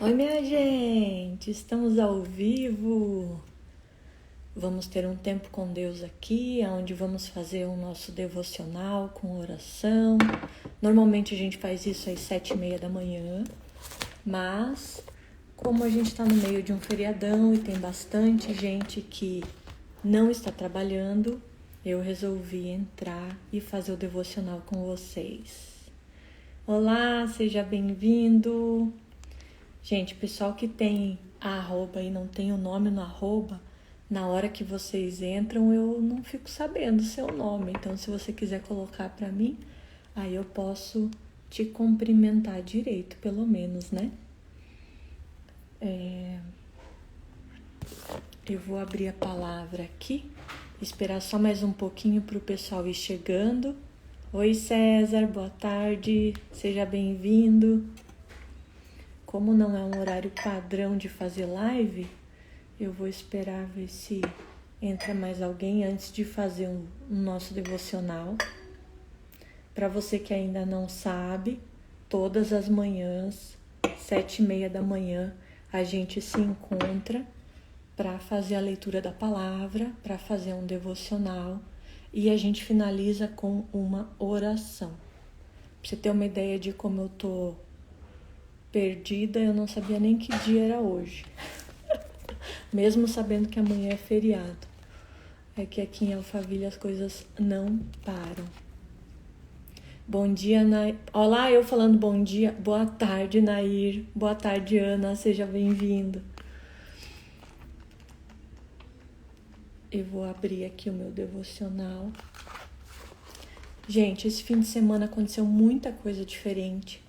Oi, minha gente, estamos ao vivo. Vamos ter um tempo com Deus aqui, onde vamos fazer o nosso devocional com oração. Normalmente a gente faz isso às 7h30 da manhã, mas como a gente está no meio de um feriadão e tem bastante gente que não está trabalhando, eu resolvi entrar e fazer o devocional com vocês. Olá, seja bem-vindo. Gente, pessoal que tem arroba e não tem o nome no arroba, na hora que vocês entram eu não fico sabendo o seu nome. Então, se você quiser colocar para mim, aí eu posso te cumprimentar direito, pelo menos, né? Eu vou abrir a palavra aqui, esperar só mais um pouquinho para o pessoal ir chegando. Oi, César, boa tarde, seja bem-vindo. Como não é um horário padrão de fazer live, eu vou esperar ver se entra mais alguém antes de fazer o nosso devocional. Para você que ainda não sabe, todas as manhãs, 7h30 da manhã, a gente se encontra para fazer a leitura da palavra, para fazer um devocional e a gente finaliza com uma oração. Pra você ter uma ideia de como eu tô perdida, eu não sabia nem que dia era hoje. Mesmo sabendo que amanhã é feriado. É que aqui em Alphaville as coisas não param. Bom dia, Nair. Olá, eu falando bom dia. Boa tarde, Nair. Boa tarde, Ana. Seja bem-vindo. Eu vou abrir aqui o meu devocional. Gente, esse fim de semana aconteceu muita coisa diferente.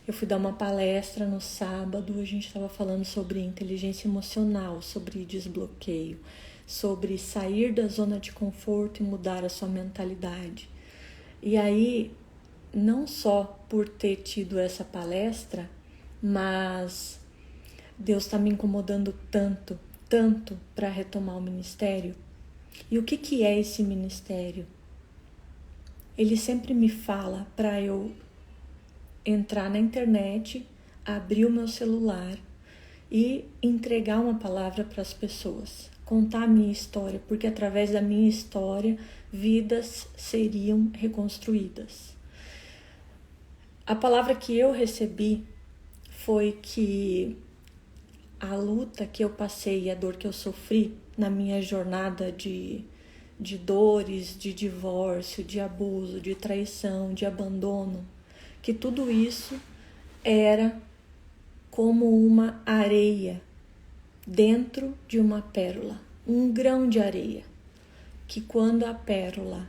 Eu fui dar uma palestra no sábado, a gente estava falando sobre inteligência emocional, sobre desbloqueio, sobre sair da zona de conforto e mudar a sua mentalidade. E aí, não só por ter tido essa palestra, mas Deus está me incomodando tanto para retomar o ministério. E o que é esse ministério? Ele sempre me fala para eu entrar na internet, abrir o meu celular e entregar uma palavra para as pessoas, contar a minha história, porque através da minha história, vidas seriam reconstruídas. A palavra que eu recebi foi que a luta que eu passei e a dor que eu sofri na minha jornada de dores, de divórcio, de abuso, de traição, de abandono, que tudo isso era como uma areia dentro de uma pérola, um grão de areia, que quando a pérola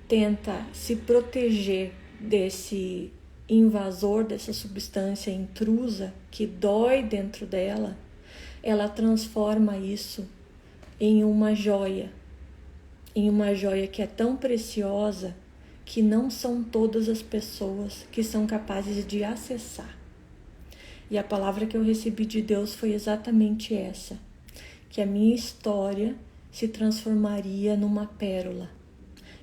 tenta se proteger desse invasor, dessa substância intrusa que dói dentro dela, ela transforma isso em uma joia que é tão preciosa que não são todas as pessoas que são capazes de acessar. E a palavra que eu recebi de Deus foi exatamente essa, que a minha história se transformaria numa pérola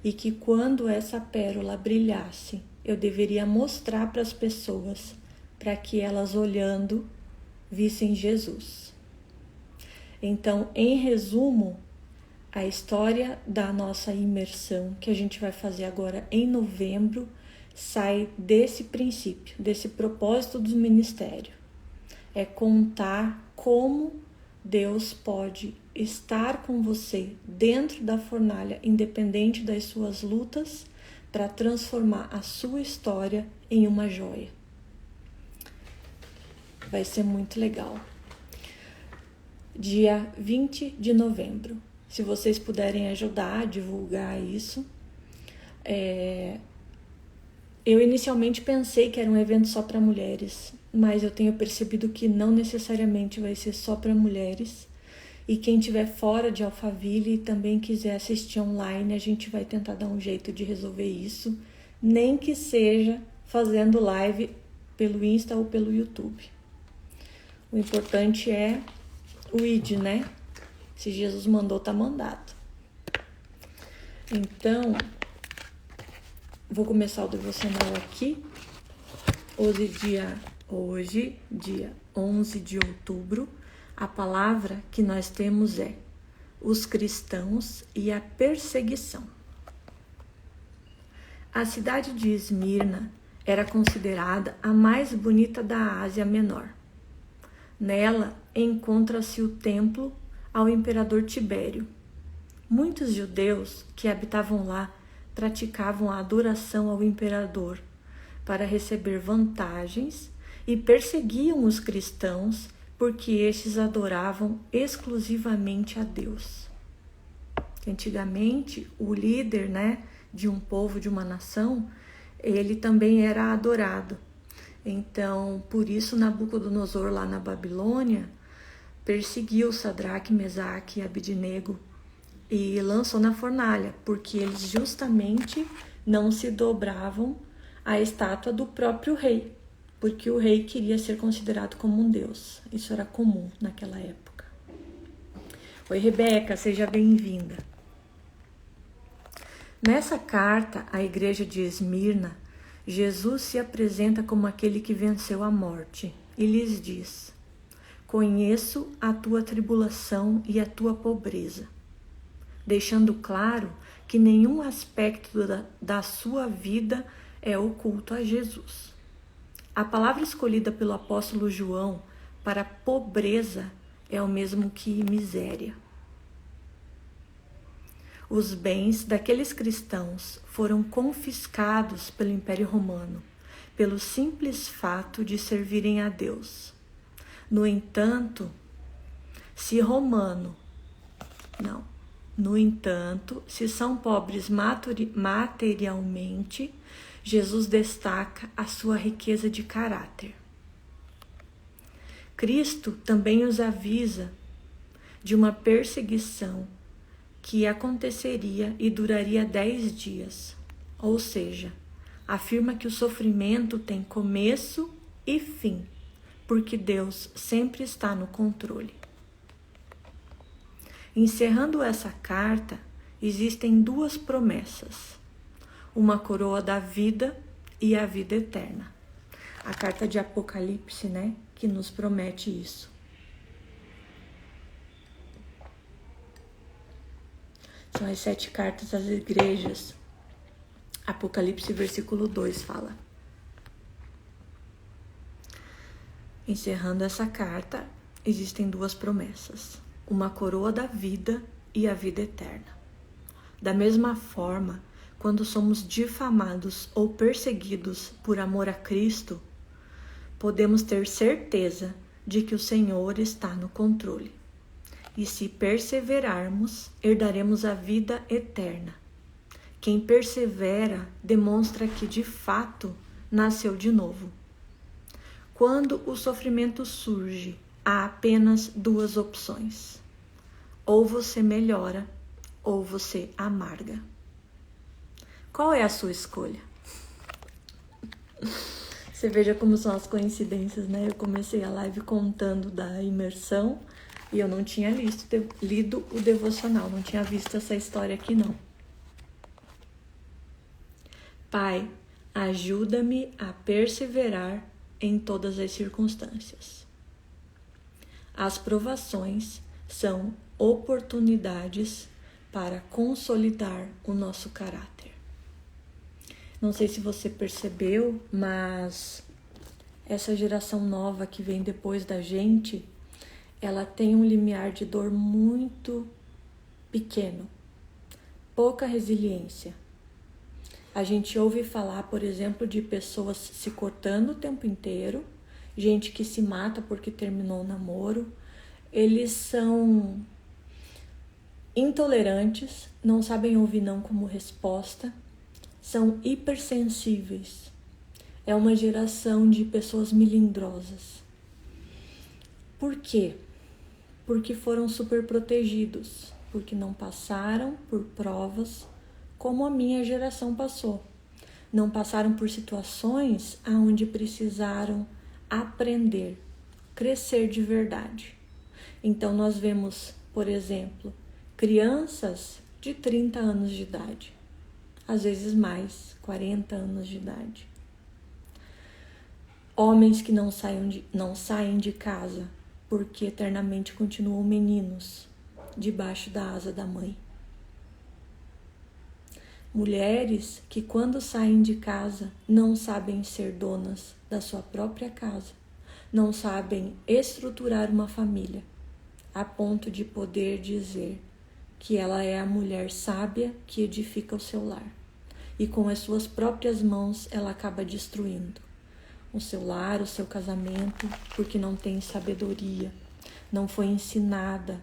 e que quando essa pérola brilhasse, eu deveria mostrar para as pessoas, para que elas olhando vissem Jesus. Então, em resumo, a história da nossa imersão, que a gente vai fazer agora em novembro, sai desse princípio, desse propósito do ministério. É contar como Deus pode estar com você dentro da fornalha, independente das suas lutas, para transformar a sua história em uma joia. Vai ser muito legal. Dia 20 de novembro. Se vocês puderem ajudar a divulgar isso. Eu inicialmente pensei que era um evento só para mulheres, mas eu tenho percebido que não necessariamente vai ser só para mulheres. E quem estiver fora de Alphaville e também quiser assistir online, a gente vai tentar dar um jeito de resolver isso, nem que seja fazendo live pelo Insta ou pelo YouTube. O importante é o ID, né? Se Jesus mandou, tá mandado. Então, vou começar o devocional aqui. Hoje, dia Hoje, dia 11 de outubro, a palavra que nós temos é os cristãos e a perseguição. A cidade de Esmirna era considerada a mais bonita da Ásia Menor. Nela encontra-se o templo ao imperador Tibério. Muitos judeus que habitavam lá praticavam a adoração ao imperador para receber vantagens e perseguiam os cristãos porque estes adoravam exclusivamente a Deus. Antigamente, o líder, de um povo, de uma nação, ele também era adorado. Então, por isso, Nabucodonosor, lá na Babilônia, perseguiu Sadraque, Mesaque e Abidnego e lançou na fornalha, porque eles justamente não se dobravam à estátua do próprio rei, porque o rei queria ser considerado como um deus. Isso era comum naquela época. Oi, Rebeca, seja bem-vinda. Nessa carta à igreja de Esmirna, Jesus se apresenta como aquele que venceu a morte e lhes diz: conheço a tua tribulação e a tua pobreza, deixando claro que nenhum aspecto da sua vida é oculto a Jesus. A palavra escolhida pelo apóstolo João para pobreza é o mesmo que miséria. Os bens daqueles cristãos foram confiscados pelo Império Romano, pelo simples fato de servirem a Deus. No entanto, se são pobres materialmente, Jesus destaca a sua riqueza de caráter. Cristo também os avisa de uma perseguição que aconteceria e duraria 10 dias. Ou seja, afirma que o sofrimento tem começo e fim, porque Deus sempre está no controle. Encerrando essa carta, existem duas promessas: uma coroa da vida e a vida eterna. A carta de Apocalipse, que nos promete isso. São as 7 cartas às igrejas. Apocalipse, versículo 2 fala: encerrando essa carta, existem duas promessas: uma coroa da vida e a vida eterna. Da mesma forma, quando somos difamados ou perseguidos por amor a Cristo, podemos ter certeza de que o Senhor está no controle. E se perseverarmos, herdaremos a vida eterna. Quem persevera demonstra que, de fato, nasceu de novo. Quando o sofrimento surge, há apenas duas opções: ou você melhora, ou você amarga. Qual é a sua escolha? Você veja como são as coincidências, Eu comecei a live contando da imersão e eu não tinha lido o devocional, não tinha visto essa história aqui, não. Pai, ajuda-me a perseverar em todas as circunstâncias. As provações são oportunidades para consolidar o nosso caráter. Não sei se você percebeu, mas essa geração nova que vem depois da gente, ela tem um limiar de dor muito pequeno, pouca resiliência. A gente ouve falar, por exemplo, de pessoas se cortando o tempo inteiro, gente que se mata porque terminou o namoro. Eles são intolerantes, não sabem ouvir não como resposta, são hipersensíveis. É uma geração de pessoas melindrosas. Por quê? Porque foram super protegidos, porque não passaram por provas como a minha geração passou. Não passaram por situações onde precisaram aprender, crescer de verdade. Então nós vemos, por exemplo, crianças de 30 anos de idade, às vezes mais, 40 anos de idade. Homens que não saem de casa porque eternamente continuam meninos debaixo da asa da mãe. Mulheres que quando saem de casa não sabem ser donas da sua própria casa, não sabem estruturar uma família, a ponto de poder dizer que ela é a mulher sábia que edifica o seu lar. E com as suas próprias mãos ela acaba destruindo o seu lar, o seu casamento, porque não tem sabedoria, não foi ensinada,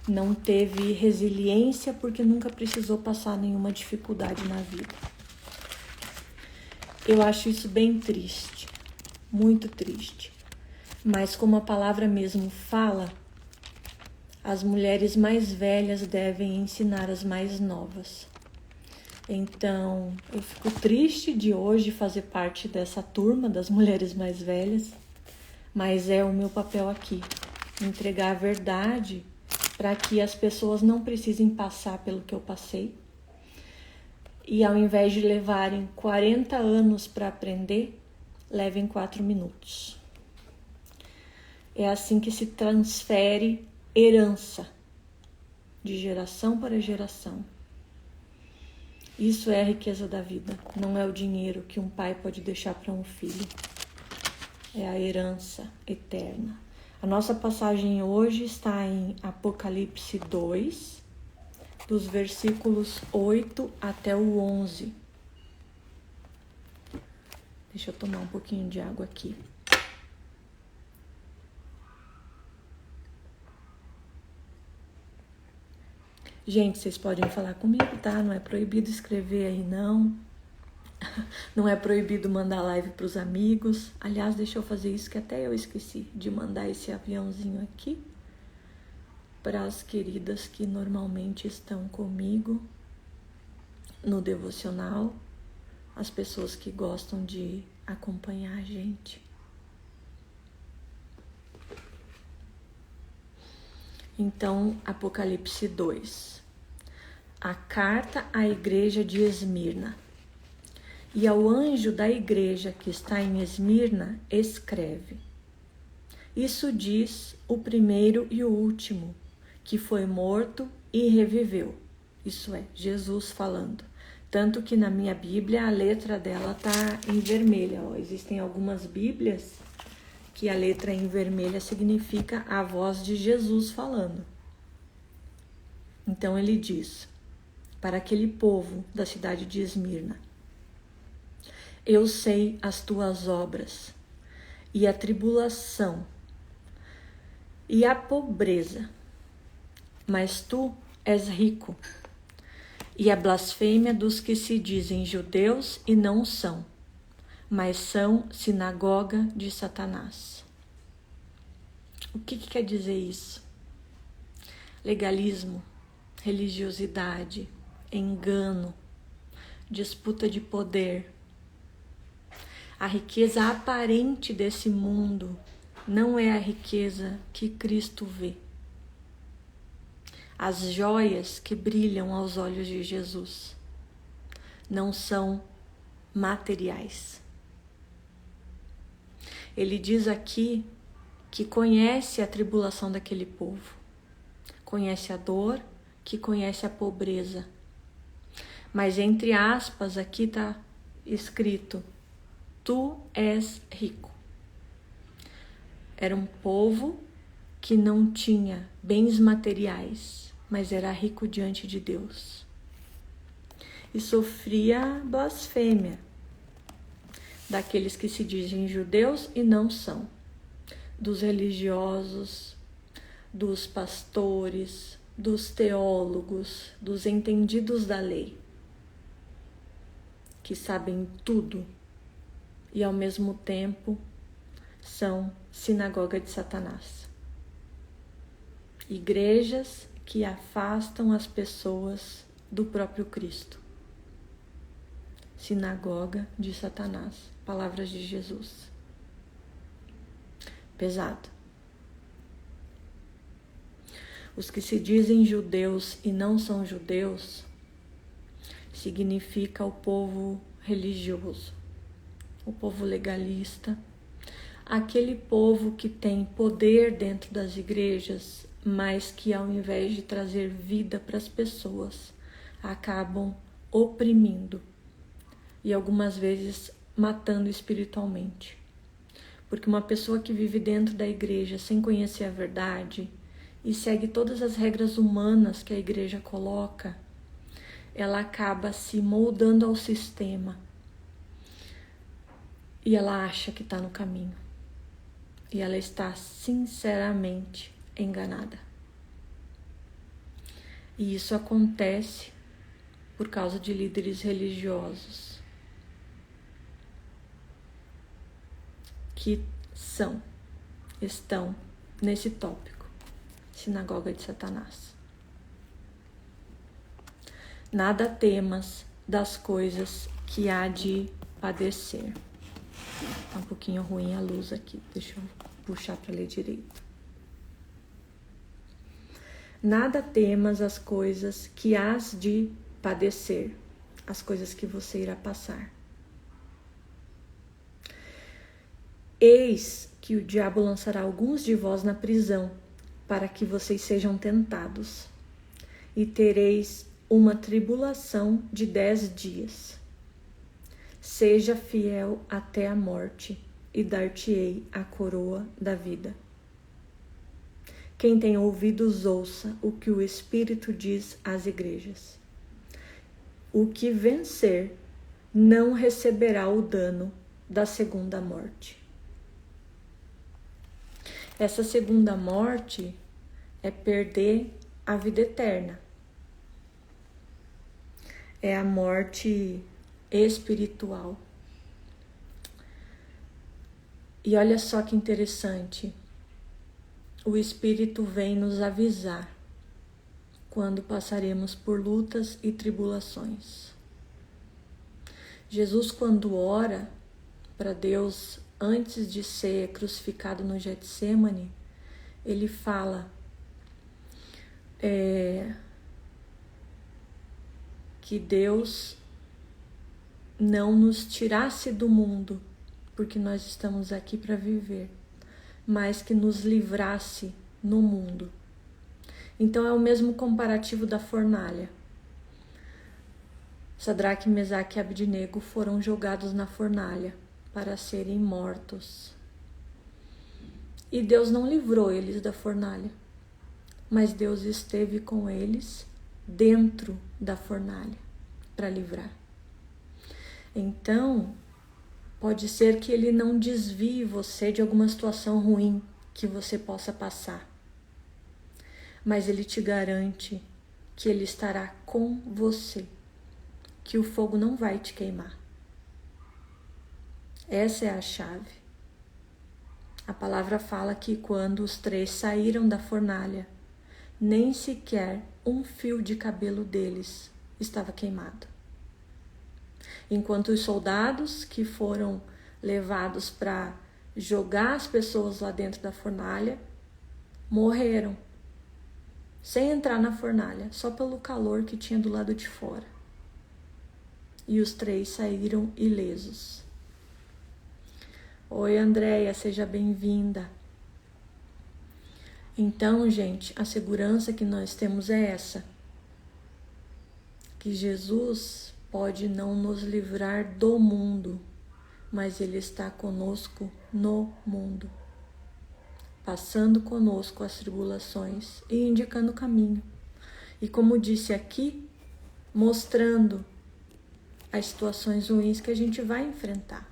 não teve resiliência porque nunca precisou passar nenhuma dificuldade na vida. Eu acho isso bem triste, muito triste. Mas como a palavra mesmo fala, as mulheres mais velhas devem ensinar as mais novas. Então, eu fico triste de hoje fazer parte dessa turma das mulheres mais velhas, mas é o meu papel aqui, entregar a verdade para que as pessoas não precisem passar pelo que eu passei. E ao invés de levarem 40 anos para aprender, levem 4 minutos. É assim que se transfere herança, de geração para geração. Isso é a riqueza da vida, não é o dinheiro que um pai pode deixar para um filho. É a herança eterna. A nossa passagem hoje está em Apocalipse 2, dos versículos 8 até o 11. Deixa eu tomar um pouquinho de água aqui. Gente, vocês podem falar comigo, tá? Não é proibido escrever aí, não. Não é proibido mandar live para os amigos. Aliás, deixa eu fazer isso que até eu esqueci de mandar esse aviãozinho aqui para as queridas que normalmente estão comigo no devocional, as pessoas que gostam de acompanhar a gente. Então, Apocalipse 2. A carta à igreja de Esmirna. E ao anjo da igreja que está em Esmirna, escreve: Isso diz o primeiro e o último, que foi morto e reviveu. Isso é, Jesus falando. Tanto que na minha Bíblia a letra dela está em vermelha. Ó. Existem algumas Bíblias que a letra em vermelha significa a voz de Jesus falando. Então ele diz para aquele povo da cidade de Esmirna: Eu sei as tuas obras, e a tribulação, e a pobreza, mas tu és rico, e a blasfêmia dos que se dizem judeus e não são, mas são sinagoga de Satanás. O que quer dizer isso? Legalismo, religiosidade, engano, disputa de poder. A riqueza aparente desse mundo não é a riqueza que Cristo vê. As joias que brilham aos olhos de Jesus não são materiais. Ele diz aqui que conhece a tribulação daquele povo, conhece a dor, que conhece a pobreza. Mas entre aspas aqui está escrito: Tu és rico. Era um povo que não tinha bens materiais, mas era rico diante de Deus. E sofria blasfêmia daqueles que se dizem judeus e não são, dos religiosos, dos pastores, dos teólogos, dos entendidos da lei, que sabem tudo e ao mesmo tempo são sinagoga de Satanás. Igrejas que afastam as pessoas do próprio Cristo. Sinagoga de Satanás. Palavras de Jesus. Pesado. Os que se dizem judeus e não são judeus significa o povo religioso, o povo legalista, aquele povo que tem poder dentro das igrejas, mas que ao invés de trazer vida para as pessoas, acabam oprimindo e algumas vezes matando espiritualmente. Porque uma pessoa que vive dentro da igreja sem conhecer a verdade e segue todas as regras humanas que a igreja coloca, ela acaba se moldando ao sistema e ela acha que está no caminho. E ela está sinceramente enganada. E isso acontece por causa de líderes religiosos que estão nesse tópico, sinagoga de Satanás. Nada temas das coisas que há de padecer. Tá um pouquinho ruim a luz aqui, deixa eu puxar para ler direito. Nada temas as coisas que hás de padecer, as coisas que você irá passar. Eis que o diabo lançará alguns de vós na prisão, para que vocês sejam tentados, e tereis uma tribulação de 10 dias. Seja fiel até a morte, e dar-te-ei a coroa da vida. Quem tem ouvidos, ouça o que o Espírito diz às igrejas. O que vencer não receberá o dano da segunda morte. Essa segunda morte é perder a vida eterna. É a morte espiritual. E olha só que interessante. O Espírito vem nos avisar quando passaremos por lutas e tribulações. Jesus, quando ora para Deus antes de ser crucificado no Getsêmani, ele fala que Deus não nos tirasse do mundo, porque nós estamos aqui para viver, mas que nos livrasse no mundo. Então é o mesmo comparativo da fornalha. Sadraque, Mesaque e Abdenego foram jogados na fornalha para serem mortos. E Deus não livrou eles da fornalha, mas Deus esteve com eles dentro da fornalha para livrar. Então, pode ser que ele não desvie você de alguma situação ruim que você possa passar, mas ele te garante que ele estará com você, que o fogo não vai te queimar. Essa é a chave. A palavra fala que quando os 3 saíram da fornalha, nem sequer um fio de cabelo deles estava queimado. Enquanto os soldados que foram levados para jogar as pessoas lá dentro da fornalha morreram, sem entrar na fornalha, só pelo calor que tinha do lado de fora. E os 3 saíram ilesos. Oi, Andréia, seja bem-vinda. Então, gente, a segurança que nós temos é essa. Que Jesus pode não nos livrar do mundo, mas Ele está conosco no mundo, passando conosco as tribulações e indicando o caminho. E como disse aqui, mostrando as situações ruins que a gente vai enfrentar.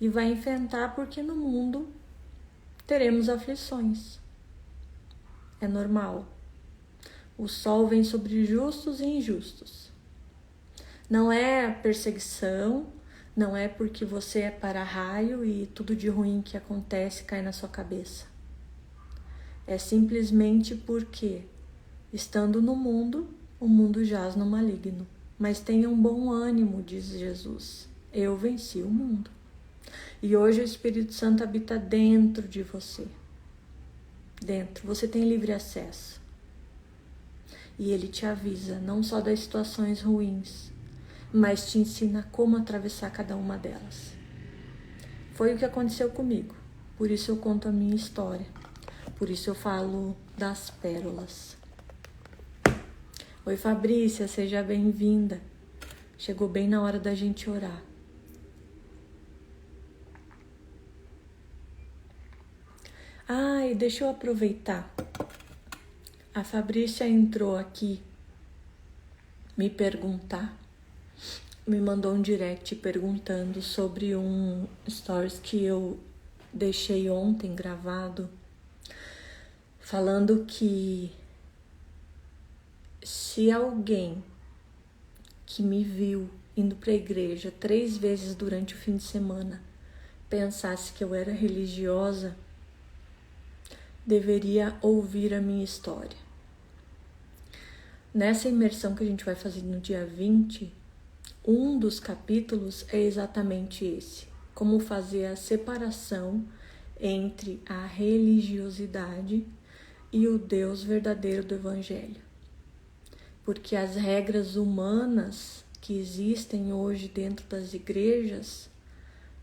E vai enfrentar porque no mundo teremos aflições. É normal. O sol vem sobre justos e injustos. Não é perseguição, não é porque você é para-raio e tudo de ruim que acontece cai na sua cabeça. É simplesmente porque, estando no mundo, o mundo jaz no maligno. Mas tenham bom ânimo, diz Jesus. Eu venci o mundo. E hoje o Espírito Santo habita dentro de você. Dentro. Você tem livre acesso. E ele te avisa não só das situações ruins, mas te ensina como atravessar cada uma delas. Foi o que aconteceu comigo. Por isso eu conto a minha história. Por isso eu falo das pérolas. Oi, Fabrícia, seja bem-vinda. Chegou bem na hora da gente orar. E deixa eu aproveitar. A Fabrícia entrou aqui me mandou um direct perguntando sobre um stories que eu deixei ontem gravado, falando que se alguém que me viu indo para a igreja 3 vezes durante o fim de semana pensasse que eu era religiosa, deveria ouvir a minha história. Nessa imersão que a gente vai fazer no dia 20, um dos capítulos é exatamente esse: como fazer a separação entre a religiosidade e o Deus verdadeiro do Evangelho. Porque as regras humanas que existem hoje dentro das igrejas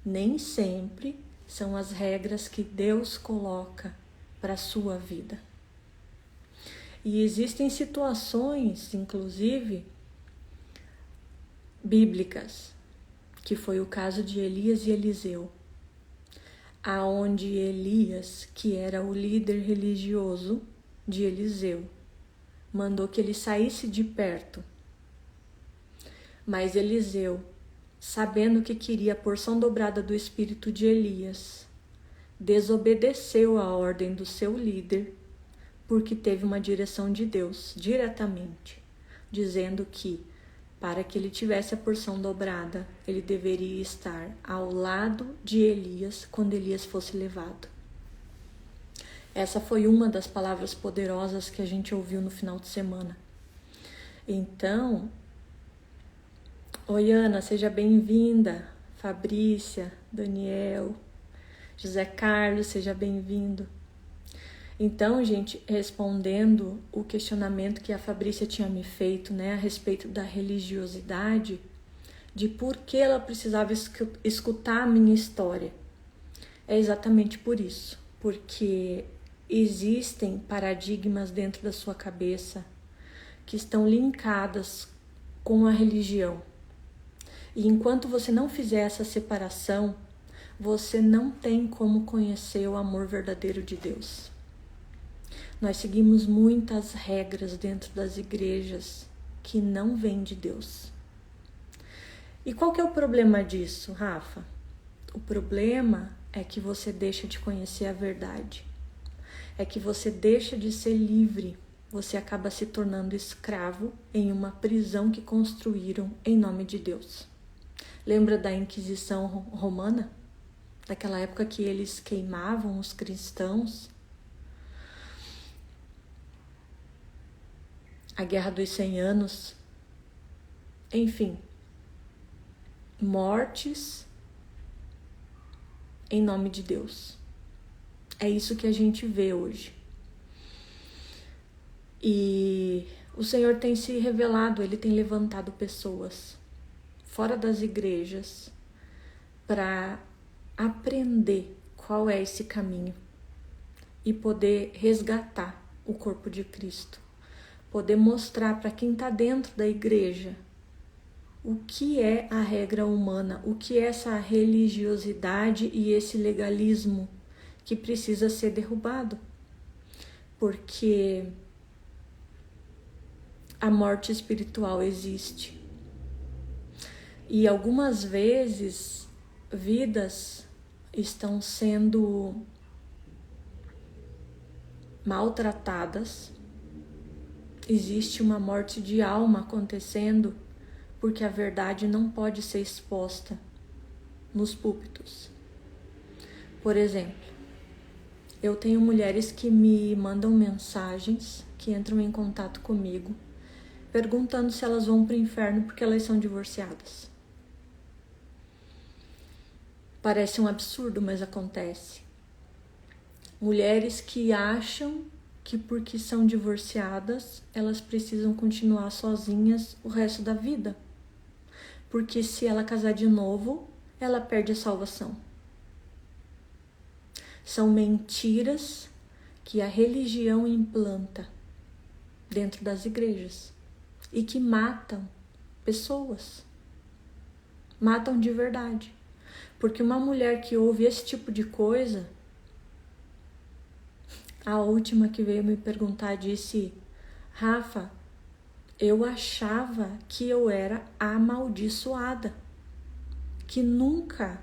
nem sempre são as regras que Deus coloca para a sua vida. E existem situações, inclusive, bíblicas, que foi o caso de Elias e Eliseu, aonde Elias, que era o líder religioso de Eliseu, mandou que ele saísse de perto. Mas Eliseu, sabendo que queria a porção dobrada do espírito de Elias, desobedeceu a ordem do seu líder, porque teve uma direção de Deus diretamente, dizendo que para que ele tivesse a porção dobrada, ele deveria estar ao lado de Elias quando Elias fosse levado. Essa foi uma das palavras poderosas que a gente ouviu no final de semana. Então, oi Ana, seja bem-vinda. Fabrícia, Daniel, José Carlos, seja bem-vindo. Então, gente, respondendo o questionamento que a Fabrícia tinha me feito, né, a respeito da religiosidade, de por que ela precisava escutar a minha história, é exatamente por isso, porque existem paradigmas dentro da sua cabeça que estão linkadas com a religião. E enquanto você não fizer essa separação, você não tem como conhecer o amor verdadeiro de Deus. Nós seguimos muitas regras dentro das igrejas que não vêm de Deus. E qual que é o problema disso, Rafa? O problema é que você deixa de conhecer a verdade. É que você deixa de ser livre. Você acaba se tornando escravo em uma prisão que construíram em nome de Deus. Lembra da Inquisição Romana? Daquela época que eles queimavam os cristãos? A Guerra dos 100 Anos, enfim, mortes em nome de Deus. É isso que a gente vê hoje. E o Senhor tem se revelado, Ele tem levantado pessoas fora das igrejas para aprender qual é esse caminho e poder resgatar o corpo de Cristo. Poder mostrar para quem está dentro da igreja o que é a regra humana, o que é essa religiosidade e esse legalismo que precisa ser derrubado. Porque a morte espiritual existe. E algumas vezes vidas estão sendo maltratadas. Existe uma morte de alma acontecendo porque a verdade não pode ser exposta nos púlpitos. Por exemplo, eu tenho mulheres que me mandam mensagens, que entram em contato comigo, perguntando se elas vão para o inferno porque elas são divorciadas. Parece um absurdo, mas acontece. Mulheres que acham que porque são divorciadas, elas precisam continuar sozinhas o resto da vida. Porque se ela casar de novo, ela perde a salvação. São mentiras que a religião implanta dentro das igrejas e que matam pessoas. Matam de verdade. Porque uma mulher que ouve esse tipo de coisa, a última que veio me perguntar disse: Rafa, eu achava que eu era amaldiçoada, que nunca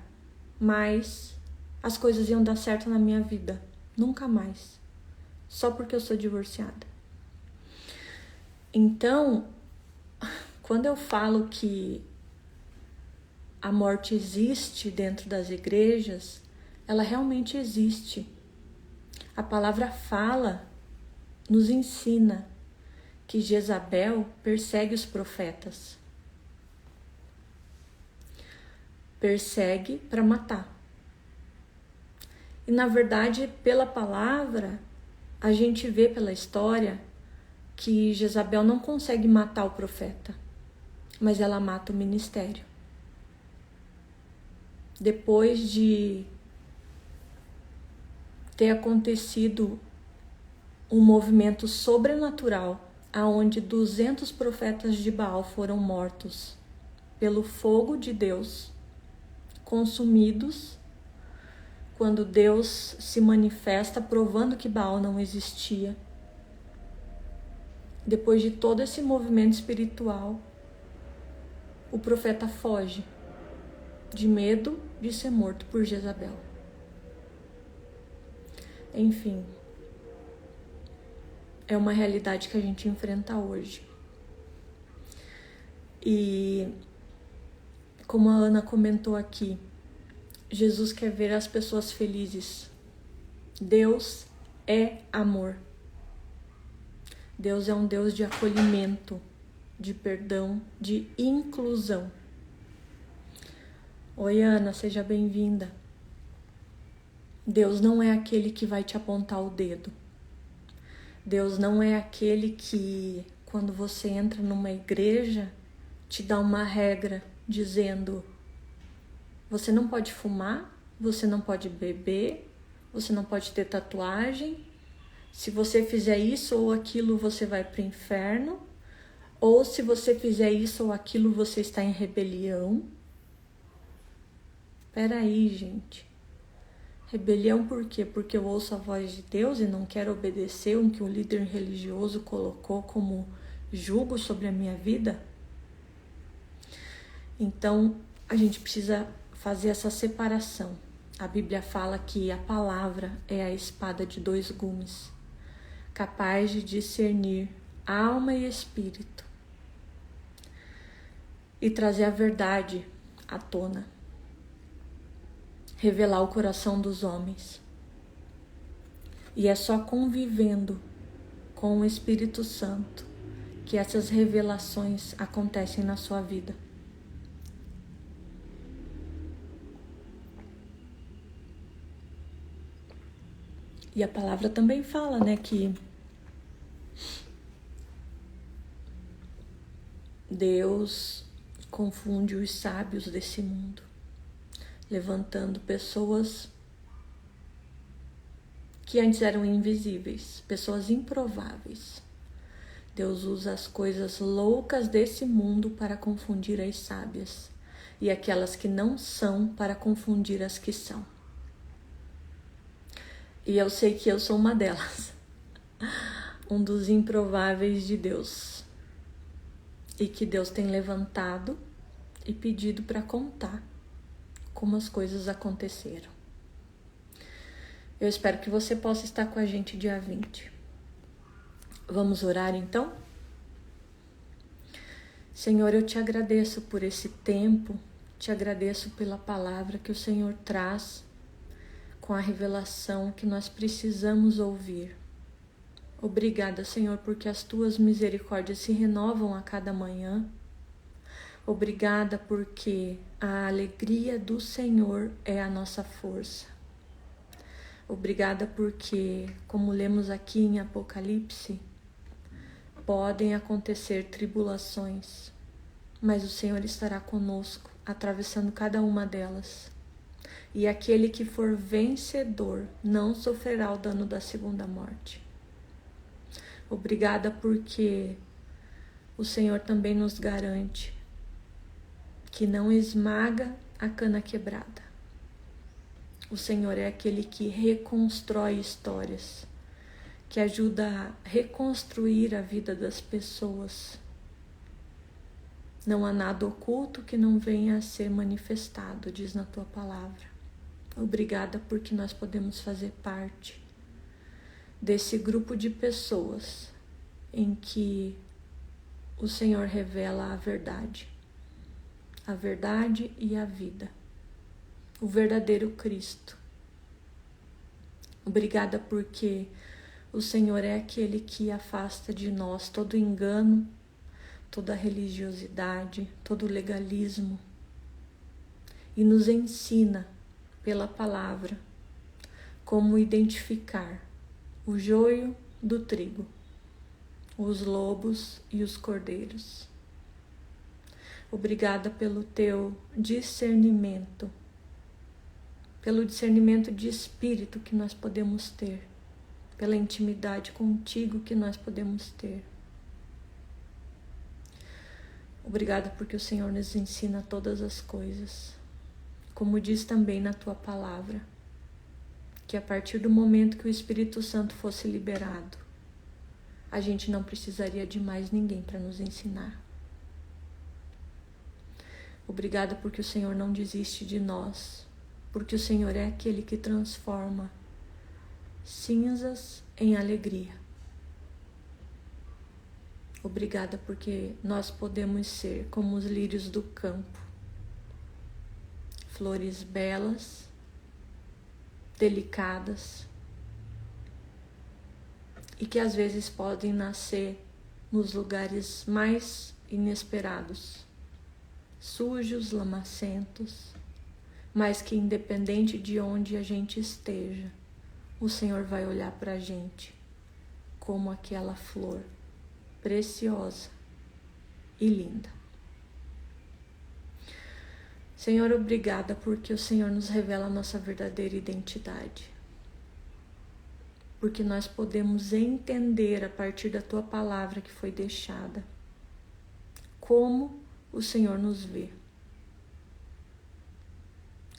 mais as coisas iam dar certo na minha vida, nunca mais, só porque eu sou divorciada. Então, quando eu falo que a morte existe dentro das igrejas, ela realmente existe. A palavra fala, nos ensina que Jezabel persegue os profetas. Persegue para matar. E na verdade, pela palavra, a gente vê pela história que Jezabel não consegue matar o profeta, mas ela mata o ministério. Depois de ter acontecido um movimento sobrenatural, aonde 200 profetas de Baal foram mortos pelo fogo de Deus, consumidos, quando Deus se manifesta provando que Baal não existia. Depois de todo esse movimento espiritual, o profeta foge, de medo de ser morto por Jezabel. Enfim, é uma realidade que a gente enfrenta hoje. E como a Ana comentou aqui, Jesus quer ver as pessoas felizes. Deus é amor. Deus é um Deus de acolhimento, de perdão, de inclusão. Oi, Ana, seja bem-vinda. Deus não é aquele que vai te apontar o dedo. Deus não é aquele que, quando você entra numa igreja, te dá uma regra dizendo: você não pode fumar, você não pode beber, você não pode ter tatuagem. Se você fizer isso ou aquilo, você vai para o inferno. Ou se você fizer isso ou aquilo, você está em rebelião. Peraí, gente. Rebelião por quê? Porque eu ouço a voz de Deus e não quero obedecer o que o líder religioso colocou como jugo sobre a minha vida? Então, a gente precisa fazer essa separação. A Bíblia fala que a palavra é a espada de 2 gumes, capaz de discernir alma e espírito e trazer a verdade à tona, revelar o coração dos homens. E é só convivendo com o Espírito Santo que essas revelações acontecem na sua vida. E a palavra também fala, né, que Deus confunde os sábios desse mundo, levantando pessoas que antes eram invisíveis, pessoas improváveis. Deus usa as coisas loucas desse mundo para confundir as sábias, e aquelas que não são para confundir as que são. E eu sei que eu sou uma delas, um dos improváveis de Deus, e que Deus tem levantado e pedido para contar como as coisas aconteceram. Eu espero que você possa estar com a gente dia 20. Vamos orar então? Senhor, eu te agradeço por esse tempo, te agradeço pela palavra que o Senhor traz com a revelação que nós precisamos ouvir. Obrigada, Senhor, porque as tuas misericórdias se renovam a cada manhã. Obrigada porque a alegria do Senhor é a nossa força. Obrigada porque, como lemos aqui em Apocalipse, podem acontecer tribulações, mas o Senhor estará conosco, atravessando cada uma delas. e aquele que for vencedor não sofrerá o dano da segunda morte. Obrigada porque o Senhor também nos garante que não esmaga a cana quebrada. O Senhor é aquele que reconstrói histórias, que ajuda a reconstruir a vida das pessoas. Não há nada oculto que não venha a ser manifestado, diz na tua palavra. Obrigada porque nós podemos fazer parte desse grupo de pessoas em que o Senhor revela a verdade e a vida, o verdadeiro Cristo. Obrigada porque o Senhor é aquele que afasta de nós todo engano, toda religiosidade, todo legalismo e nos ensina pela palavra como identificar o joio do trigo, os lobos e os cordeiros. Obrigada pelo teu discernimento, pelo discernimento de espírito que nós podemos ter, pela intimidade contigo que nós podemos ter. Obrigada porque o Senhor nos ensina todas as coisas, como diz também na tua palavra, que a partir do momento que o Espírito Santo fosse liberado, a gente não precisaria de mais ninguém para nos ensinar. Obrigada porque o Senhor não desiste de nós, porque o Senhor é aquele que transforma cinzas em alegria. Obrigada porque nós podemos ser como os lírios do campo, flores belas, delicadas, e que às vezes podem nascer nos lugares mais inesperados, sujos, lamacentos, mas que independente de onde a gente esteja, o Senhor vai olhar para a gente como aquela flor preciosa e linda. Senhor, obrigada porque o Senhor nos revela a nossa verdadeira identidade. Porque nós podemos entender a partir da tua palavra que foi deixada como o Senhor nos vê.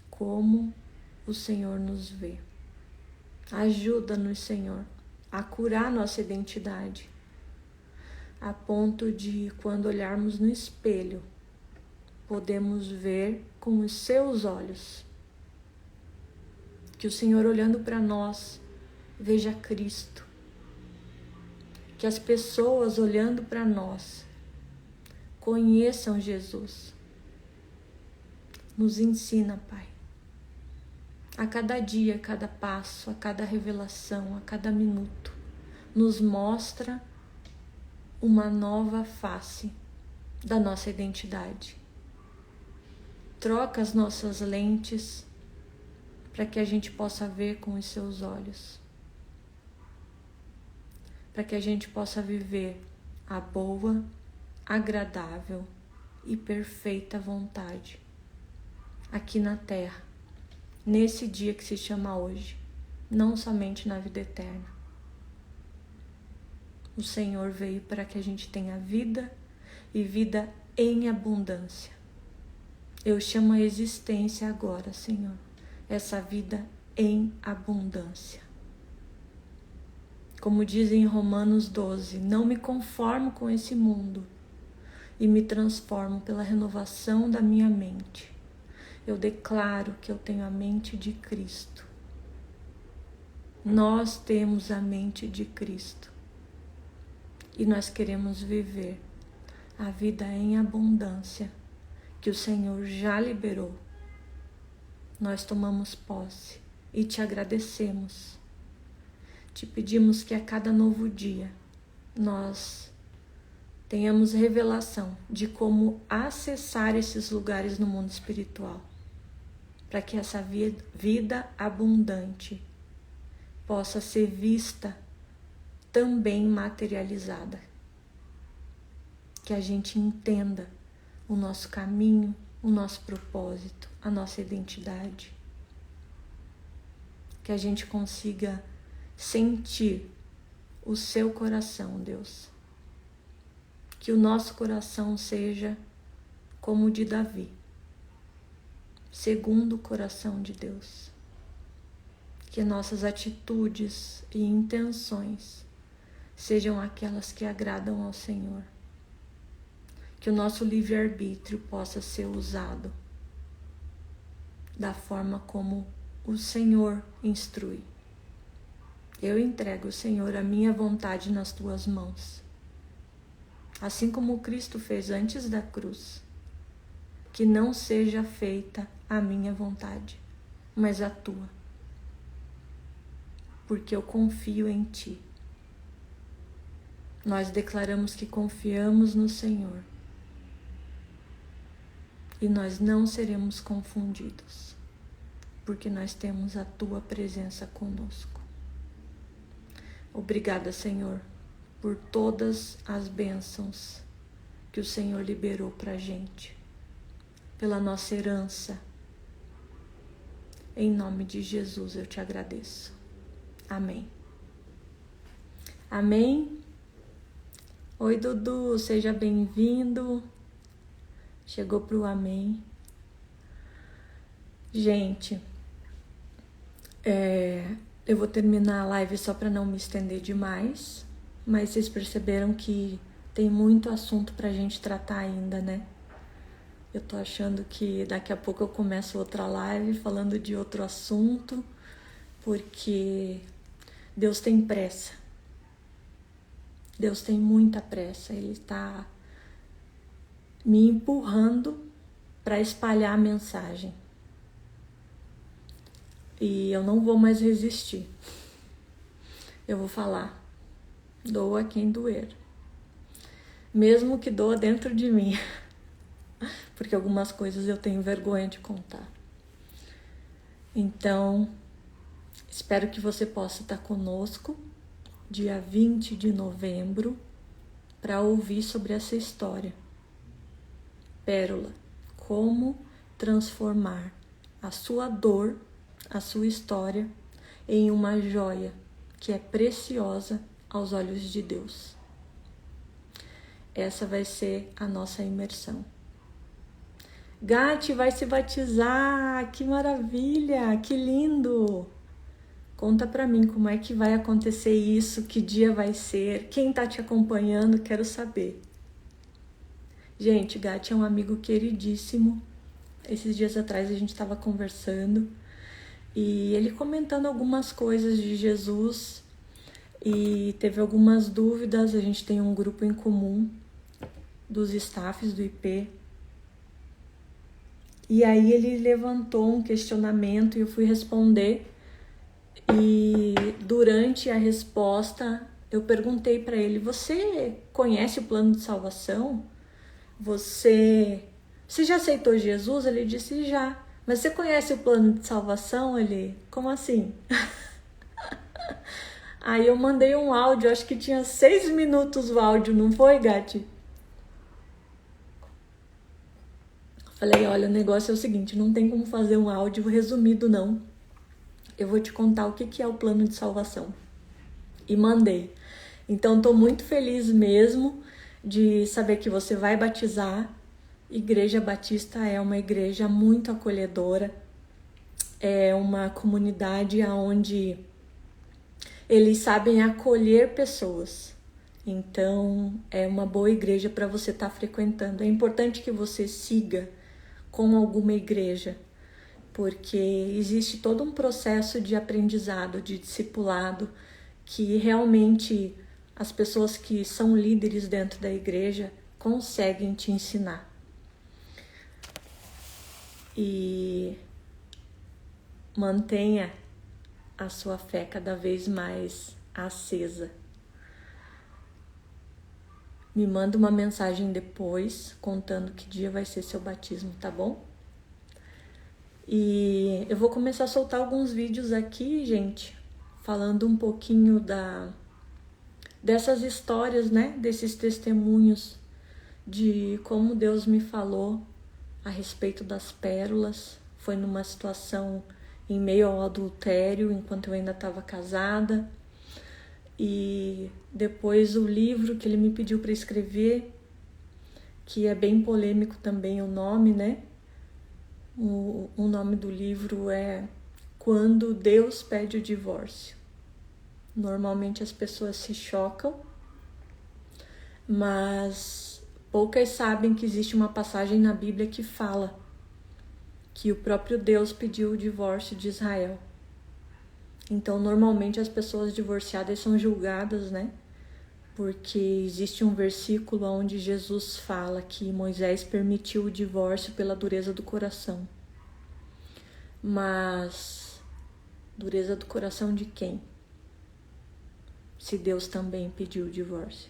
Como o Senhor nos vê. Ajuda-nos, Senhor, a curar nossa identidade, a ponto de, quando olharmos no espelho, podemos ver com os seus olhos. Que o Senhor, olhando para nós, veja Cristo. Que as pessoas olhando para nós conheçam Jesus. Nos ensina, Pai. A cada dia, a cada passo, a cada revelação, a cada minuto, nos mostra uma nova face da nossa identidade. Troca as nossas lentes para que a gente possa ver com os seus olhos. Para que a gente possa viver a boa, agradável e perfeita vontade aqui na terra, nesse dia que se chama hoje, não somente na vida eterna. O Senhor veio para que a gente tenha vida e vida em abundância. Eu chamo a existência agora, Senhor, essa vida em abundância. Como diz em Romanos 12, não me conformo com esse mundo e me transformo pela renovação da minha mente. Eu declaro que eu tenho a mente de Cristo. Nós temos a mente de Cristo. E nós queremos viver a vida em abundância que o Senhor já liberou. Nós tomamos posse e te agradecemos. Te pedimos que a cada novo dia nós tenhamos revelação de como acessar esses lugares no mundo espiritual, para que essa vida abundante possa ser vista também materializada. Que a gente entenda o nosso caminho, o nosso propósito, a nossa identidade. que a gente consiga sentir o seu coração, Deus. Que o nosso coração seja como o de Davi, segundo o coração de Deus. Que nossas atitudes e intenções sejam aquelas que agradam ao Senhor. Que o nosso livre-arbítrio possa ser usado da forma como o Senhor instrui. Eu entrego, Senhor, a minha vontade nas tuas mãos. Assim como Cristo fez antes da cruz. Que não seja feita a minha vontade, mas a tua. Porque eu confio em ti. Nós declaramos que confiamos no Senhor. E nós não seremos confundidos, porque nós temos a tua presença conosco. Obrigada, Senhor, por todas as bênçãos que o Senhor liberou para a gente, pela nossa herança. Em nome de Jesus eu te agradeço. Amém. Amém. Oi, Dudu, seja bem-vindo. Chegou pro amém. Gente, eu vou terminar a live só para não me estender demais, mas vocês perceberam que tem muito assunto pra gente tratar ainda, né? Eu tô achando que daqui a pouco eu começo outra live falando de outro assunto, porque Deus tem pressa. Deus tem muita pressa, Ele tá me empurrando para espalhar a mensagem. E eu não vou mais resistir. Eu vou falar. Doa quem doer. Mesmo que doa dentro de mim. Porque algumas coisas eu tenho vergonha de contar. Então, espero que você possa estar conosco dia 20 de novembro para ouvir sobre essa história. Pérola, como transformar a sua dor, a sua história, em uma joia que é preciosa aos olhos de Deus. Essa vai ser a nossa imersão. Gati vai se batizar, que maravilha, que lindo! Conta pra mim como é que vai acontecer isso, que dia vai ser, quem tá te acompanhando, quero saber. Gente, Gati é um amigo queridíssimo. Esses dias atrás a gente estava conversando e ele comentando algumas coisas de Jesus e teve algumas dúvidas. A gente tem um grupo em comum dos staffs do IP. E aí ele levantou um questionamento e eu fui responder. E durante a resposta eu perguntei para ele: você conhece o plano de salvação? Você já aceitou Jesus? Ele disse já. Mas você conhece o plano de salvação? Ele, como assim? Aí eu mandei um áudio, acho que tinha 6 minutos o áudio, não foi, Gati? Falei, olha, o negócio é o seguinte, não tem como fazer um áudio resumido, não. Eu vou te contar o que é o plano de salvação. E mandei. Então, estou muito feliz mesmo de saber que você vai batizar. Igreja Batista é uma igreja muito acolhedora. É uma comunidade onde eles sabem acolher pessoas. Então, é uma boa igreja para você estar frequentando. É importante que você siga com alguma igreja, porque existe todo um processo de aprendizado, de discipulado, que realmente as pessoas que são líderes dentro da igreja conseguem te ensinar. E mantenha a sua fé cada vez mais acesa. Me manda uma mensagem depois contando que dia vai ser seu batismo, tá bom? E eu vou começar a soltar alguns vídeos aqui, gente, falando um pouquinho dessas histórias, né? Desses testemunhos de como Deus me falou a respeito das pérolas. Foi numa situação em meio ao adultério, enquanto eu ainda estava casada. E depois o livro que ele me pediu para escrever, que é bem polêmico também o nome, né? O nome do livro é Quando Deus Pede o Divórcio. Normalmente as pessoas se chocam, mas poucas sabem que existe uma passagem na Bíblia que fala que o próprio Deus pediu o divórcio de Israel. Então, normalmente as pessoas divorciadas são julgadas, né? Porque existe um versículo onde Jesus fala que Moisés permitiu o divórcio pela dureza do coração. Mas dureza do coração de quem? Se Deus também pediu o divórcio.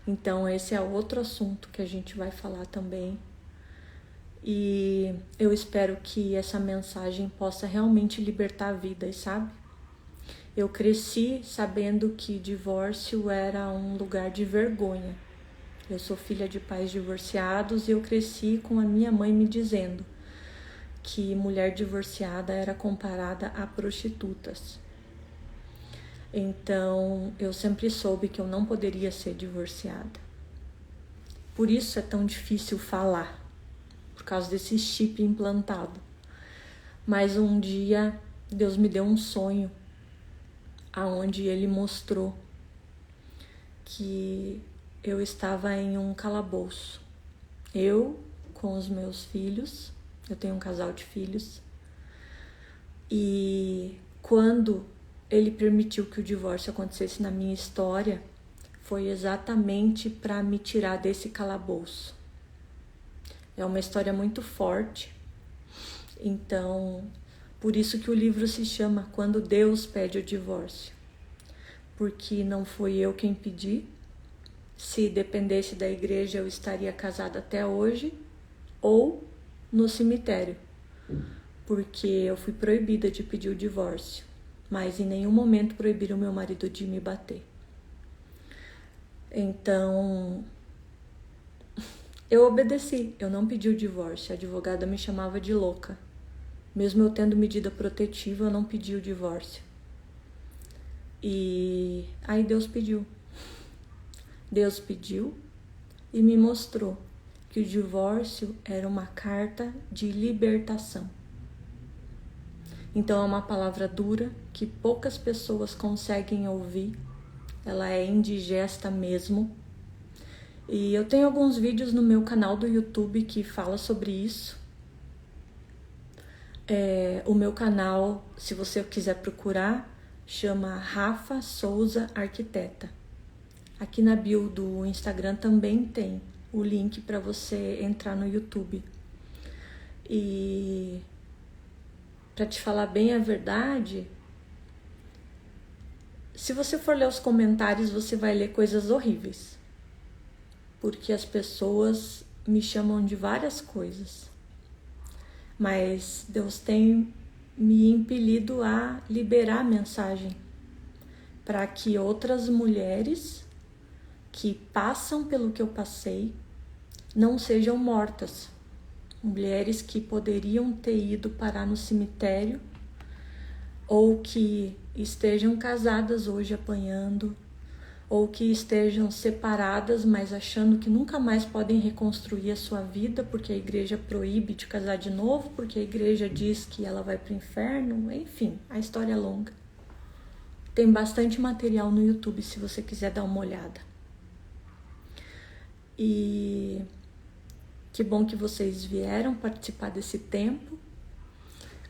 Então, esse é outro assunto que a gente vai falar também. E eu espero que essa mensagem possa realmente libertar vidas, sabe? Eu cresci sabendo que divórcio era um lugar de vergonha. Eu sou filha de pais divorciados e eu cresci com a minha mãe me dizendo que mulher divorciada era comparada a prostitutas. Então, eu sempre soube que eu não poderia ser divorciada. Por isso é tão difícil falar, por causa desse chip implantado. Mas um dia, Deus me deu um sonho, aonde Ele mostrou que eu estava em um calabouço. Eu, com os meus filhos, eu tenho um casal de filhos, e quando Ele permitiu que o divórcio acontecesse na minha história, foi exatamente para me tirar desse calabouço. É uma história muito forte, então, por isso que o livro se chama Quando Deus Pede o Divórcio. Porque não fui eu quem pedi. Se dependesse da igreja, eu estaria casada até hoje, ou no cemitério, porque eu fui proibida de pedir o divórcio, mas em nenhum momento proibiram meu marido de me bater. Então, eu obedeci, eu não pedi o divórcio. A advogada me chamava de louca. Mesmo eu tendo medida protetiva, eu não pedi o divórcio. E aí Deus pediu. Deus pediu e me mostrou que o divórcio era uma carta de libertação. Então é uma palavra dura que poucas pessoas conseguem ouvir. Ela é indigesta mesmo. E eu tenho alguns vídeos no meu canal do YouTube que fala sobre isso. O meu canal, se você quiser procurar, chama Rafa Souza Arquiteta. Aqui na bio do Instagram também tem o link para você entrar no YouTube. E para te falar bem a verdade, se você for ler os comentários, você vai ler coisas horríveis. Porque as pessoas me chamam de várias coisas. Mas Deus tem me impelido a liberar a mensagem para que outras mulheres que passam pelo que eu passei não sejam mortas. Mulheres que poderiam ter ido parar no cemitério ou que estejam casadas hoje apanhando, ou que estejam separadas, mas achando que nunca mais podem reconstruir a sua vida porque a igreja proíbe de casar de novo, porque a igreja diz que ela vai para o inferno. Enfim, a história é longa. Tem bastante material no YouTube se você quiser dar uma olhada. E que bom que vocês vieram participar desse tempo.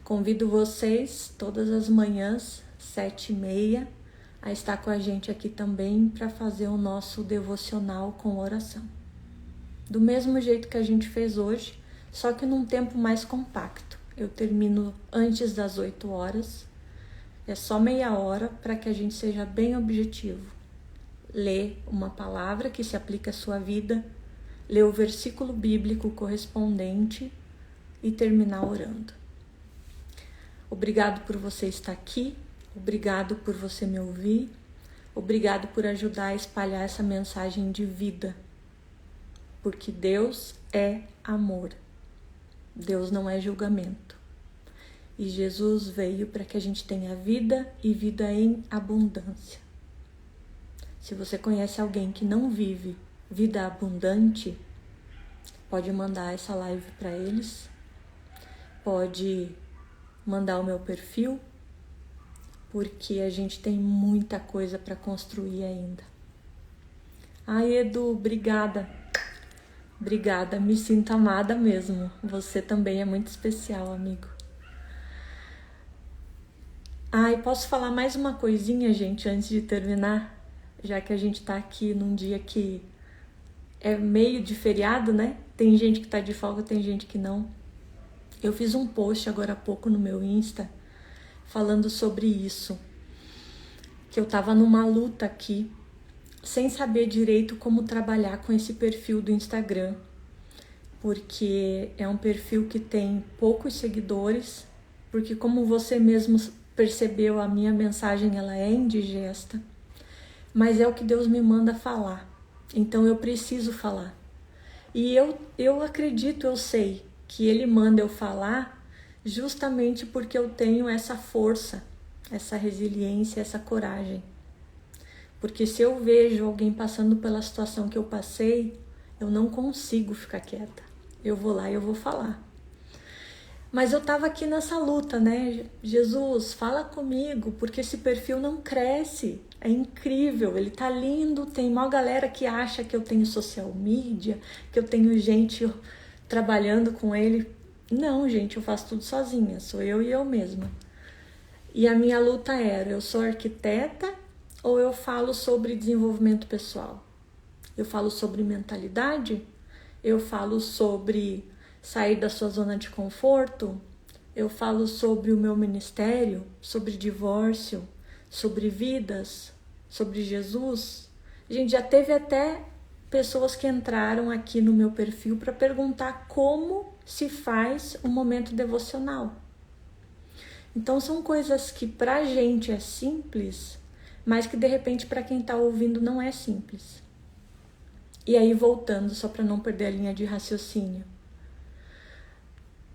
Convido vocês todas as manhãs, 7h30, a estar com a gente aqui também para fazer o nosso devocional com oração. Do mesmo jeito que a gente fez hoje, só que num tempo mais compacto. Eu termino antes das 8 horas, é só meia hora para que a gente seja bem objetivo. Ler uma palavra que se aplica à sua vida, ler o versículo bíblico correspondente e terminar orando. Obrigado por você estar aqui. Obrigado por você me ouvir. Obrigado por ajudar a espalhar essa mensagem de vida. Porque Deus é amor. Deus não é julgamento. E Jesus veio para que a gente tenha vida e vida em abundância. Se você conhece alguém que não vive vida abundante, pode mandar essa live para eles, pode mandar o meu perfil, porque a gente tem muita coisa para construir ainda. Ai, Edu, obrigada. Obrigada, me sinto amada mesmo. Você também é muito especial, amigo. Ai, posso falar mais uma coisinha, gente, antes de terminar? Já que a gente tá aqui num dia que é meio de feriado, né? Tem gente que tá de folga, tem gente que não. Eu fiz um post agora há pouco no meu Insta falando sobre isso. Que eu tava numa luta aqui, sem saber direito como trabalhar com esse perfil do Instagram. Porque é um perfil que tem poucos seguidores, porque como você mesmo percebeu, a minha mensagem ela é indigesta, mas é o que Deus me manda falar, então eu preciso falar. E eu acredito, eu sei que Ele manda eu falar justamente porque eu tenho essa força, essa resiliência, essa coragem. Porque se eu vejo alguém passando pela situação que eu passei, eu não consigo ficar quieta. Eu vou lá e eu vou falar. Mas eu tava aqui nessa luta, né? Jesus, fala comigo, porque esse perfil não cresce. É incrível, ele tá lindo, tem uma galera que acha que eu tenho social media, que eu tenho gente trabalhando com ele. Não, gente, eu faço tudo sozinha, sou eu e eu mesma. E a minha luta era, eu sou arquiteta ou eu falo sobre desenvolvimento pessoal? Eu falo sobre mentalidade? Eu falo sobre sair da sua zona de conforto, eu falo sobre o meu ministério, sobre divórcio, sobre vidas, sobre Jesus. Gente, já teve até pessoas que entraram aqui no meu perfil para perguntar como se faz um momento devocional. Então são coisas que pra gente é simples, mas que de repente para quem tá ouvindo não é simples. E aí voltando, só para não perder a linha de raciocínio.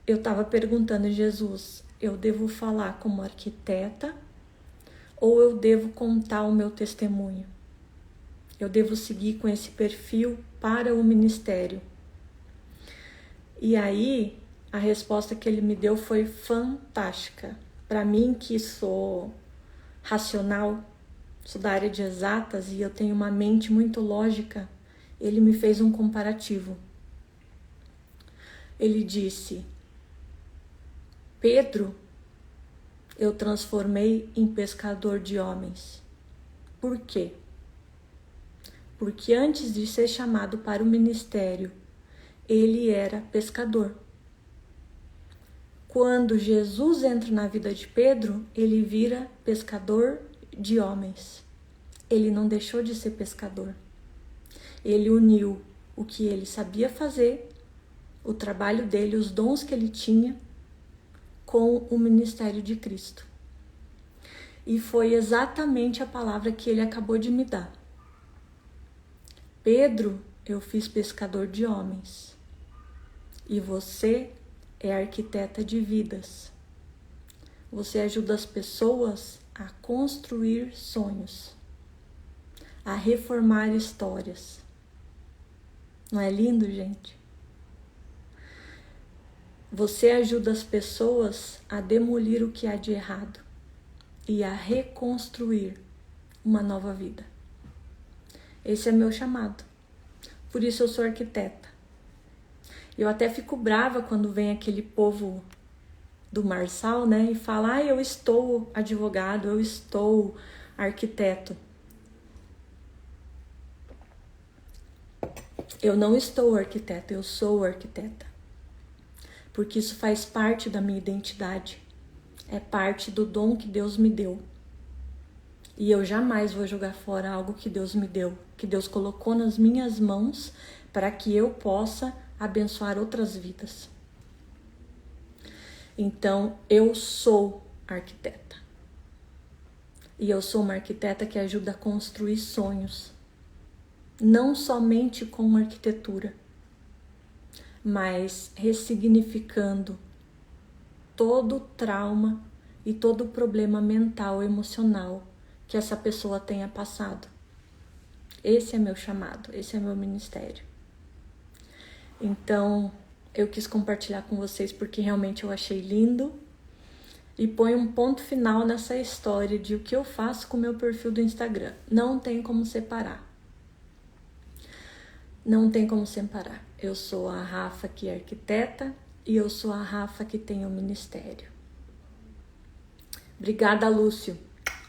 Eu estava perguntando a Jesus, eu devo falar como arquiteta ou eu devo contar o meu testemunho? Eu devo seguir com esse perfil para o ministério? E aí, a resposta que ele me deu foi fantástica. Para mim, que sou racional, sou da área de exatas e eu tenho uma mente muito lógica, ele me fez um comparativo. Ele disse, Pedro, eu transformei em pescador de homens. Por quê? Porque antes de ser chamado para o ministério, ele era pescador. Quando Jesus entra na vida de Pedro, ele vira pescador de homens. Ele não deixou de ser pescador. Ele uniu o que ele sabia fazer, o trabalho dele, os dons que ele tinha, com o ministério de Cristo. E foi exatamente a palavra que ele acabou de me dar. Pedro, eu fiz pescador de homens. E você é arquiteta de vidas. Você ajuda as pessoas a construir sonhos, a reformar histórias. Não é lindo, gente? Você ajuda as pessoas a demolir o que há de errado e a reconstruir uma nova vida. Esse é meu chamado. Por isso eu sou arquiteta. Eu até fico brava quando vem aquele povo do Marçal, né, e fala, eu estou advogado, eu estou arquiteto. Eu não estou arquiteta, eu sou arquiteta. Porque isso faz parte da minha identidade. É parte do dom que Deus me deu. E eu jamais vou jogar fora algo que Deus me deu, que Deus colocou nas minhas mãos para que eu possa abençoar outras vidas. Então, eu sou arquiteta. E eu sou uma arquiteta que ajuda a construir sonhos. Não somente com arquitetura, mas ressignificando todo o trauma e todo o problema mental, emocional que essa pessoa tenha passado. Esse é meu chamado, esse é meu ministério. Então, eu quis compartilhar com vocês porque realmente eu achei lindo e põe um ponto final nessa história de o que eu faço com o meu perfil do Instagram. Não tem como separar. Não tem como separar. Eu sou a Rafa que é arquiteta e eu sou a Rafa que tem o ministério. Obrigada, Lúcio.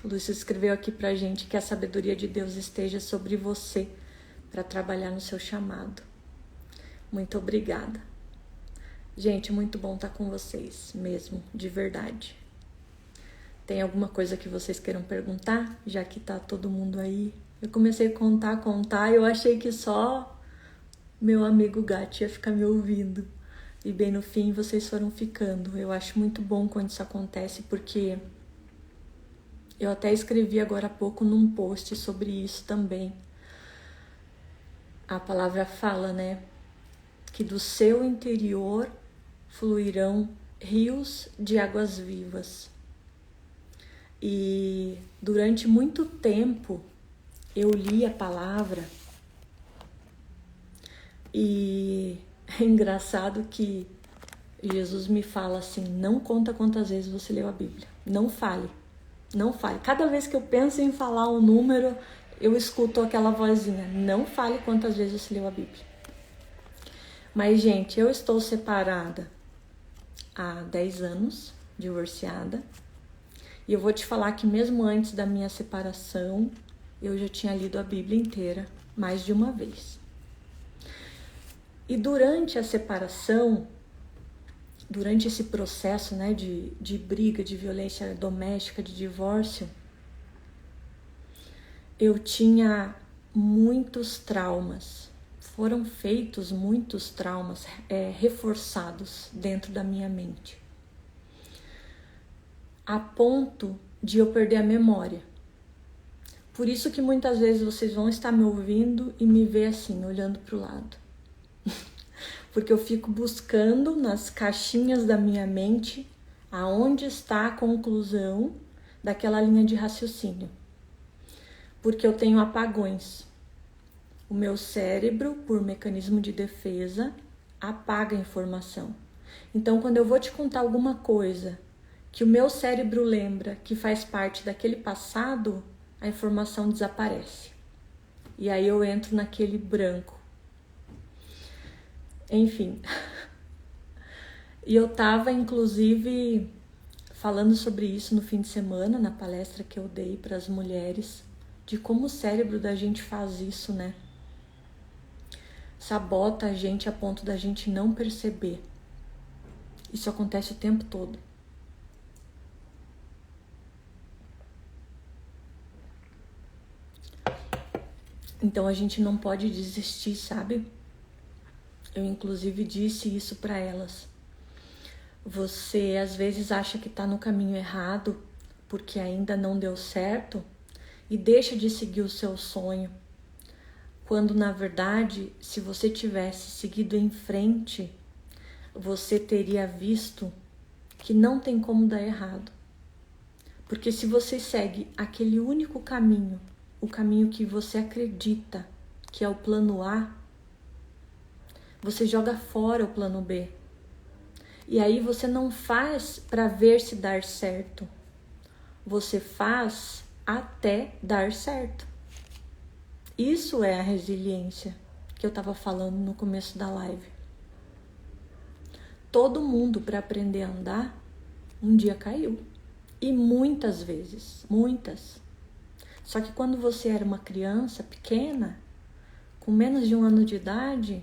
O Lúcio escreveu aqui pra gente que a sabedoria de Deus esteja sobre você para trabalhar no seu chamado. Muito obrigada. Gente, muito bom estar com vocês mesmo, de verdade. Tem alguma coisa que vocês queiram perguntar? Já que tá todo mundo aí. Eu comecei a contar, eu achei que só meu amigo gato ia ficar me ouvindo. E bem no fim vocês foram ficando. Eu acho muito bom quando isso acontece, porque eu até escrevi agora há pouco num post sobre isso também. A palavra fala, né? Que do seu interior fluirão rios de águas vivas. E durante muito tempo eu li a palavra e é engraçado que Jesus me fala assim: não conta quantas vezes você leu a Bíblia, não fale, não fale. Cada vez que eu penso em falar um número, eu escuto aquela vozinha: não fale quantas vezes você leu a Bíblia. Mas, gente, eu estou separada há 10 anos, divorciada. E eu vou te falar que mesmo antes da minha separação, eu já tinha lido a Bíblia inteira mais de uma vez. E durante a separação, durante esse processo, né, de briga, de violência doméstica, de divórcio, eu tinha muitos traumas. Foram feitos muitos traumas reforçados dentro da minha mente, a ponto de eu perder a memória. Por isso que muitas vezes vocês vão estar me ouvindo e me ver assim, olhando para o lado. Porque eu fico buscando nas caixinhas da minha mente aonde está a conclusão daquela linha de raciocínio. Porque eu tenho apagões. O meu cérebro, por mecanismo de defesa, apaga a informação. Então, quando eu vou te contar alguma coisa que o meu cérebro lembra que faz parte daquele passado, a informação desaparece. E aí eu entro naquele branco. Enfim. E eu tava, inclusive, falando sobre isso no fim de semana, na palestra que eu dei para as mulheres, de como o cérebro da gente faz isso, né? Sabota a gente a ponto da gente não perceber. Isso acontece o tempo todo. Então a gente não pode desistir, sabe? Eu inclusive disse isso para elas. Você às vezes acha que tá no caminho errado porque ainda não deu certo e deixa de seguir o seu sonho. Quando na verdade, se você tivesse seguido em frente, você teria visto que não tem como dar errado. Porque se você segue aquele único caminho, o caminho que você acredita que é o plano A, você joga fora o plano B. E aí você não faz para ver se dar certo. Você faz até dar certo. Isso é a resiliência que eu estava falando no começo da live. Todo mundo, para aprender a andar, um dia caiu. E muitas vezes, muitas. Só que quando você era uma criança pequena, com menos de 1 ano de idade,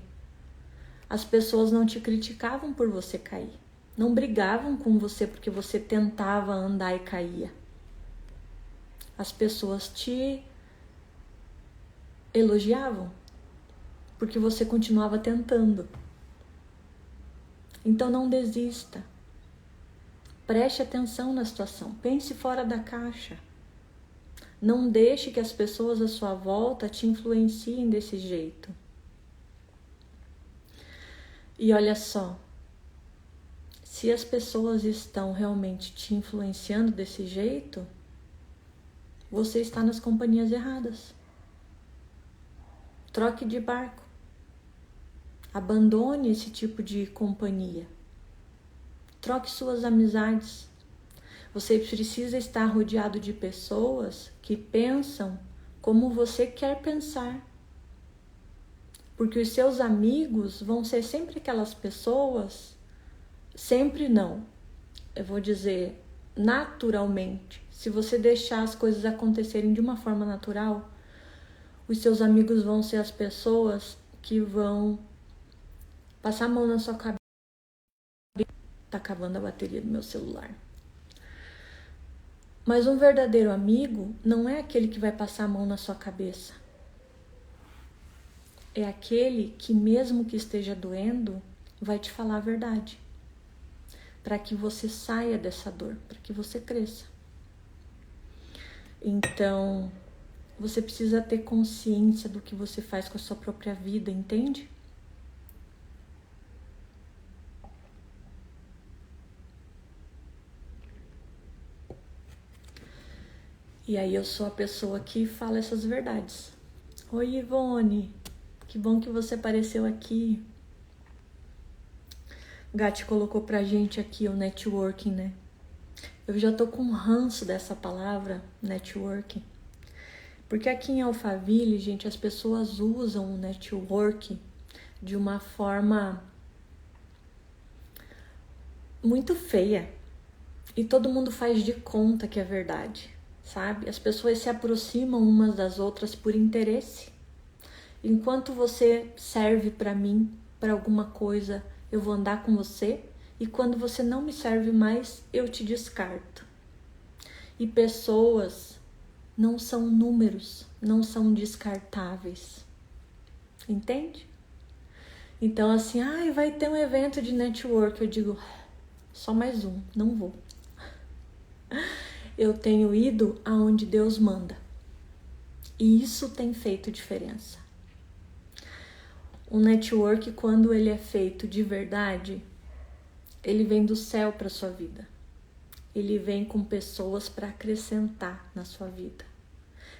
as pessoas não te criticavam por você cair. Não brigavam com você porque você tentava andar e caía. As pessoas te elogiavam porque você continuava tentando. Então não desista. Preste atenção na situação. Pense fora da caixa. Não deixe que as pessoas à sua volta te influenciem desse jeito. E olha só, se as pessoas estão realmente te influenciando desse jeito, você está nas companhias erradas. Troque de barco. Abandone esse tipo de companhia. Troque suas amizades. Você precisa estar rodeado de pessoas que pensam como você quer pensar. Porque os seus amigos vão ser sempre aquelas pessoas, sempre não, eu vou dizer naturalmente. Se você deixar as coisas acontecerem de uma forma natural, os seus amigos vão ser as pessoas que vão passar a mão na sua cabeça. Tá acabando a bateria do meu celular. Mas um verdadeiro amigo não é aquele que vai passar a mão na sua cabeça. É aquele que, mesmo que esteja doendo, vai te falar a verdade. Para que você saia dessa dor, para que você cresça. Então, você precisa ter consciência do que você faz com a sua própria vida, entende? E aí eu sou a pessoa que fala essas verdades. Oi, Ivone, que bom que você apareceu aqui. Gatti colocou pra gente aqui o networking, né? Eu já tô com ranço dessa palavra, networking. Porque aqui em Alphaville, gente, as pessoas usam o networking de uma forma muito feia. E todo mundo faz de conta que é verdade, sabe? As pessoas se aproximam umas das outras por interesse. Enquanto você serve para mim, para alguma coisa, eu vou andar com você. E quando você não me serve mais, eu te descarto. E pessoas não são números, não são descartáveis. Entende? Então assim, vai ter um evento de network. Eu digo, só mais um, não vou. Eu tenho ido aonde Deus manda. E isso tem feito diferença. O network, quando ele é feito de verdade, ele vem do céu para sua vida. Ele vem com pessoas para acrescentar na sua vida.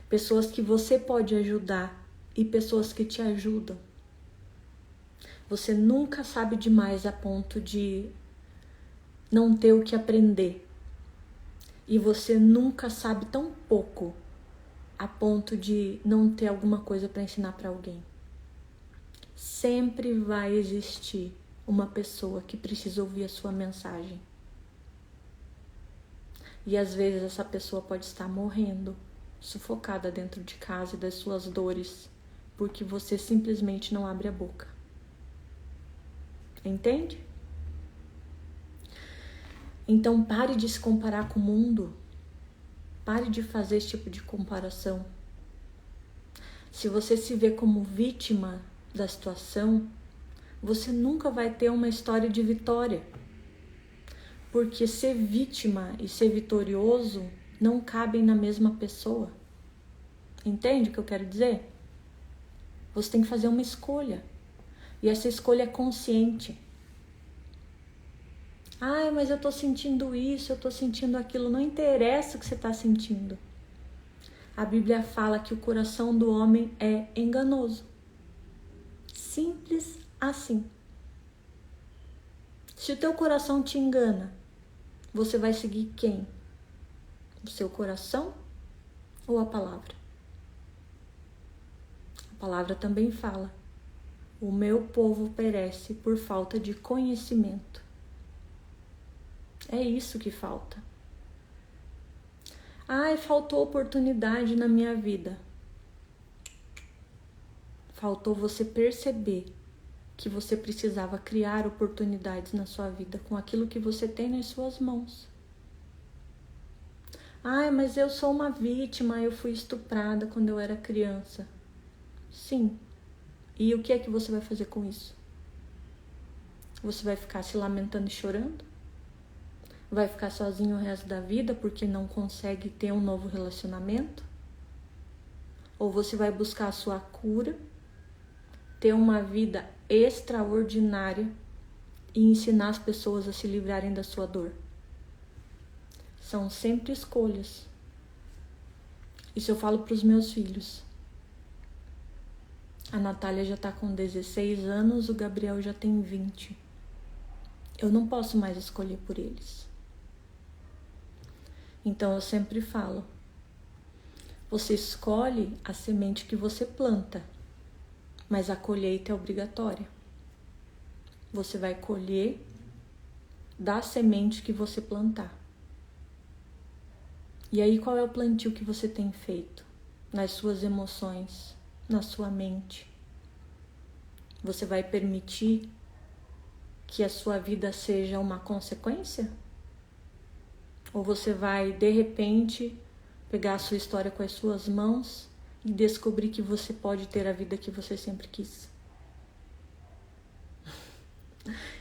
Pessoas que você pode ajudar e pessoas que te ajudam. Você nunca sabe demais a ponto de não ter o que aprender. E você nunca sabe tão pouco a ponto de não ter alguma coisa para ensinar para alguém. Sempre vai existir uma pessoa que precisa ouvir a sua mensagem. E às vezes essa pessoa pode estar morrendo, sufocada dentro de casa e das suas dores, porque você simplesmente não abre a boca. Entende? Então pare de se comparar com o mundo. Pare de fazer esse tipo de comparação. Se você se vê como vítima da situação, você nunca vai ter uma história de vitória. Porque ser vítima e ser vitorioso não cabem na mesma pessoa. Entende o que eu quero dizer? Você tem que fazer uma escolha. E essa escolha é consciente. Mas eu tô sentindo isso, eu tô sentindo aquilo. Não interessa o que você tá sentindo. A Bíblia fala que o coração do homem é enganoso. Simples assim. Se o teu coração te engana, você vai seguir quem? O seu coração ou a palavra? A palavra também fala: o meu povo perece por falta de conhecimento. É isso que falta. Faltou oportunidade na minha vida. Faltou você perceber que você precisava criar oportunidades na sua vida com aquilo que você tem nas suas mãos. Mas eu sou uma vítima, eu fui estuprada quando eu era criança. Sim. E o que é que você vai fazer com isso? Você vai ficar se lamentando e chorando? Vai ficar sozinho o resto da vida porque não consegue ter um novo relacionamento? Ou você vai buscar a sua cura, ter uma vida extraordinária e ensinar as pessoas a se livrarem da sua dor. São sempre escolhas. Isso eu falo para os meus filhos. A Natália já está com 16 anos, o Gabriel já tem 20. Eu não posso mais escolher por eles. Então eu sempre falo, você escolhe a semente que você planta, mas a colheita é obrigatória. Você vai colher da semente que você plantar. E aí qual é o plantio que você tem feito? Nas suas emoções, na sua mente. Você vai permitir que a sua vida seja uma consequência? Ou você vai, de repente, pegar a sua história com as suas mãos e descobrir que você pode ter a vida que você sempre quis?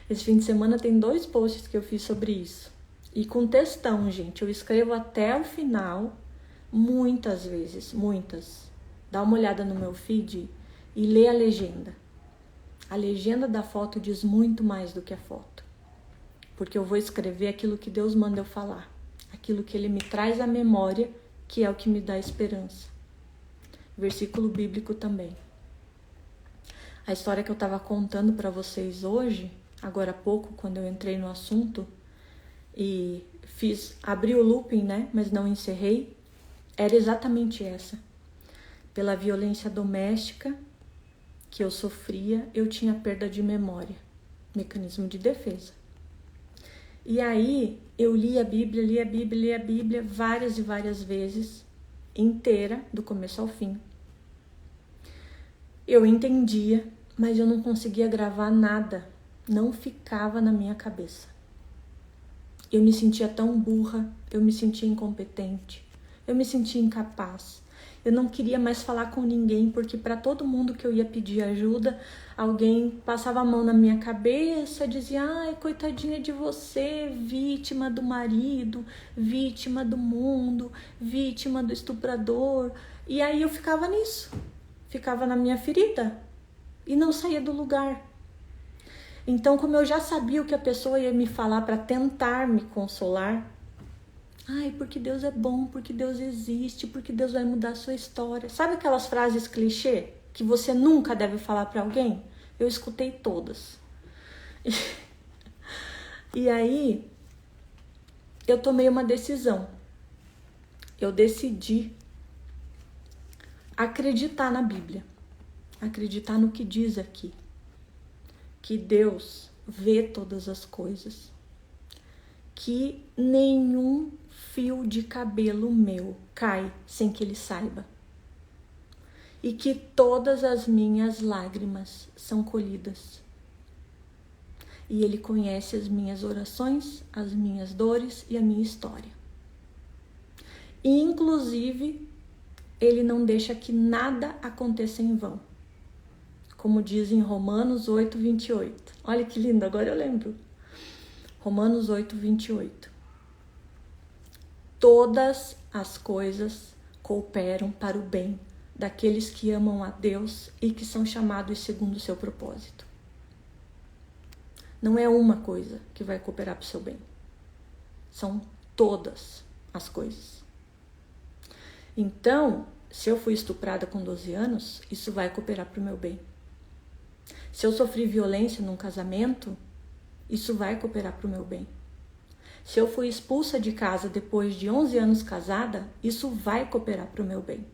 Esse fim de semana tem 2 posts que eu fiz sobre isso. E com textão, gente. Eu escrevo até o final, muitas vezes, muitas. Dá uma olhada no meu feed e lê a legenda. A legenda da foto diz muito mais do que a foto. Porque eu vou escrever aquilo que Deus manda eu falar. Aquilo que Ele me traz à memória, que é o que me dá esperança. Versículo bíblico também. A história que eu estava contando para vocês hoje, agora há pouco, quando eu entrei no assunto, e abri o looping, né, mas não encerrei, era exatamente essa. Pela violência doméstica que eu sofria, eu tinha perda de memória, mecanismo de defesa. E aí eu li a Bíblia várias e várias vezes, inteira, do começo ao fim. Eu entendia, mas eu não conseguia gravar nada, não ficava na minha cabeça. Eu me sentia tão burra, eu me sentia incompetente, eu me sentia incapaz. Eu não queria mais falar com ninguém, porque para todo mundo que eu ia pedir ajuda, alguém passava a mão na minha cabeça, dizia, ai, coitadinha de você, vítima do marido, vítima do mundo, vítima do estuprador. E aí eu ficava nisso, ficava na minha ferida e não saía do lugar. Então, como eu já sabia o que a pessoa ia me falar para tentar me consolar, ai, porque Deus é bom, porque Deus existe, porque Deus vai mudar a sua história. Sabe aquelas frases clichê que você nunca deve falar para alguém? Eu escutei todas. E aí, eu tomei uma decisão. Eu decidi acreditar na Bíblia, acreditar no que diz aqui. Que Deus vê todas as coisas, que nenhum fio de cabelo meu cai sem que Ele saiba, e que todas as minhas lágrimas são colhidas. E Ele conhece as minhas orações, as minhas dores e a minha história. E, inclusive, Ele não deixa que nada aconteça em vão. Como diz em Romanos 8, 28. Olha que lindo, agora eu lembro. Romanos 8, 28. Todas as coisas cooperam para o bem daqueles que amam a Deus e que são chamados segundo o seu propósito. Não é uma coisa que vai cooperar para o seu bem. São todas as coisas. Então, se eu fui estuprada com 12 anos, isso vai cooperar para o meu bem. Se eu sofri violência num casamento, isso vai cooperar para o meu bem. Se eu fui expulsa de casa depois de 11 anos casada, isso vai cooperar para o meu bem.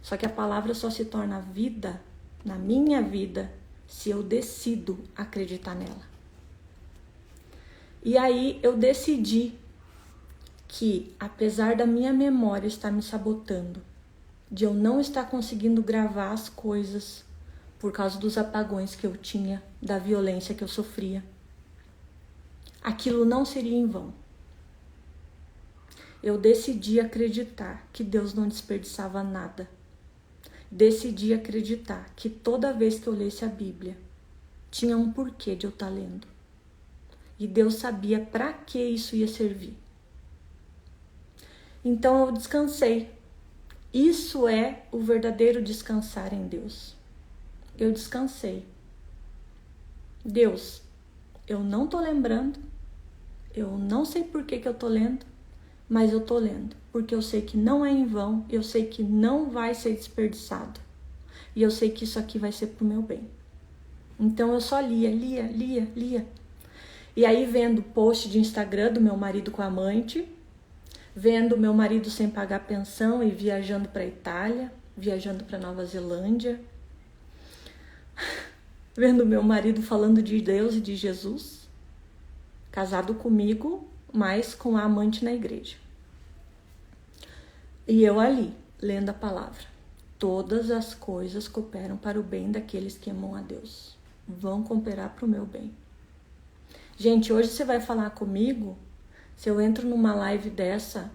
Só que a palavra só se torna vida, na minha vida, se eu decido acreditar nela. E aí eu decidi que, apesar da minha memória estar me sabotando, de eu não estar conseguindo gravar as coisas por causa dos apagões que eu tinha, da violência que eu sofria, aquilo não seria em vão. Eu decidi acreditar que Deus não desperdiçava nada. Decidi acreditar que toda vez que eu lesse a Bíblia, tinha um porquê de eu estar lendo. E Deus sabia para que isso ia servir. Então eu descansei. Isso é o verdadeiro descansar em Deus. Eu descansei. Deus, Eu não tô lembrando, eu não sei por que eu tô lendo, mas eu tô lendo, porque eu sei que não é em vão, eu sei que não vai ser desperdiçado. E eu sei que isso aqui vai ser pro meu bem. Então eu só lia. E aí vendo post de Instagram do meu marido com a amante, vendo meu marido sem pagar pensão e viajando para Itália, viajando para Nova Zelândia, vendo meu marido falando de Deus e de Jesus, casado comigo, mas com a amante na igreja. E eu ali, lendo a palavra. Todas as coisas cooperam para o bem daqueles que amam a Deus. Vão cooperar para o meu bem. Gente, hoje você vai falar comigo, se eu entro numa live dessa,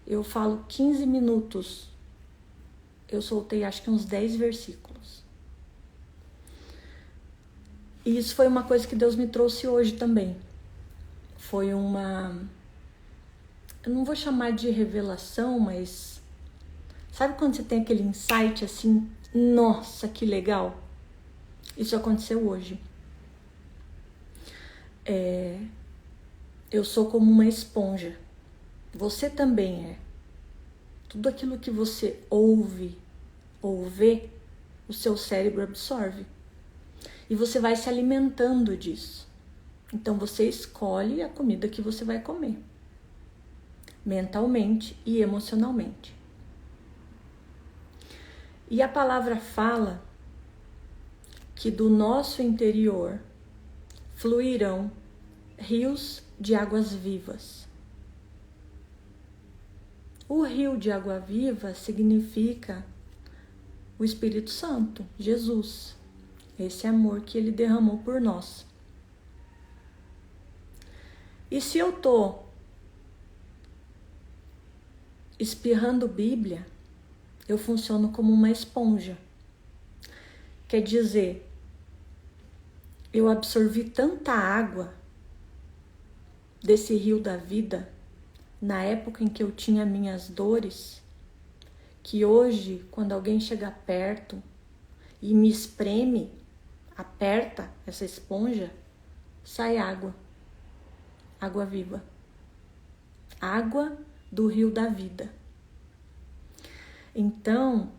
eu falo 15 minutos. Eu soltei acho que uns 10 versículos. E isso foi uma coisa que Deus me trouxe hoje também. Foi uma... Eu não vou chamar de revelação, mas... Sabe quando você tem aquele insight assim? Nossa, que legal! Isso aconteceu hoje. Eu sou como uma esponja. Você também é. Tudo aquilo que você ouve ou vê, o seu cérebro absorve. E você vai se alimentando disso. Então você escolhe a comida que você vai comer. Mentalmente e emocionalmente. E a palavra fala que do nosso interior fluirão rios de águas vivas. O rio de água viva significa o Espírito Santo, Jesus, esse amor que ele derramou por nós. E se eu tô espirrando Bíblia, eu funciono como uma esponja. Quer dizer, eu absorvi tanta água desse rio da vida na época em que eu tinha minhas dores, que hoje, quando alguém chega perto e me espreme, aperta essa esponja, sai água. Água viva. Água do rio da vida. Então,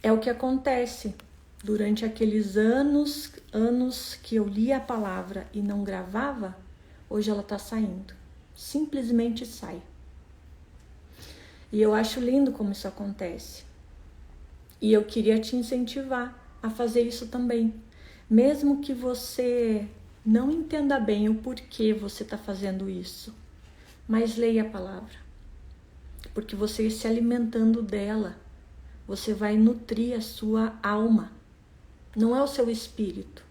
é o que acontece durante aqueles anos que eu lia a palavra e não gravava, hoje ela está saindo. Simplesmente sai. E eu acho lindo como isso acontece. E eu queria te incentivar a fazer isso também. Mesmo que você não entenda bem o porquê você está fazendo isso, mas leia a palavra. Porque você se alimentando dela, você vai nutrir a sua alma. Não é o seu espírito.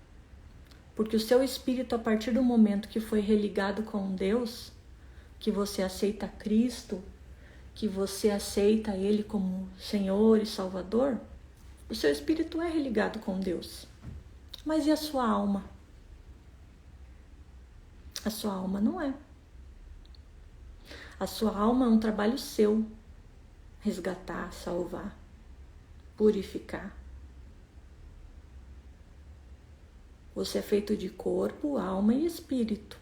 Porque o seu espírito, a partir do momento que foi religado com Deus, que você aceita Cristo, que você aceita Ele como Senhor e Salvador, o seu espírito é religado com Deus. Mas e a sua alma? A sua alma não é. A sua alma é um trabalho seu. Resgatar, salvar, purificar. Você é feito de corpo, alma e espírito.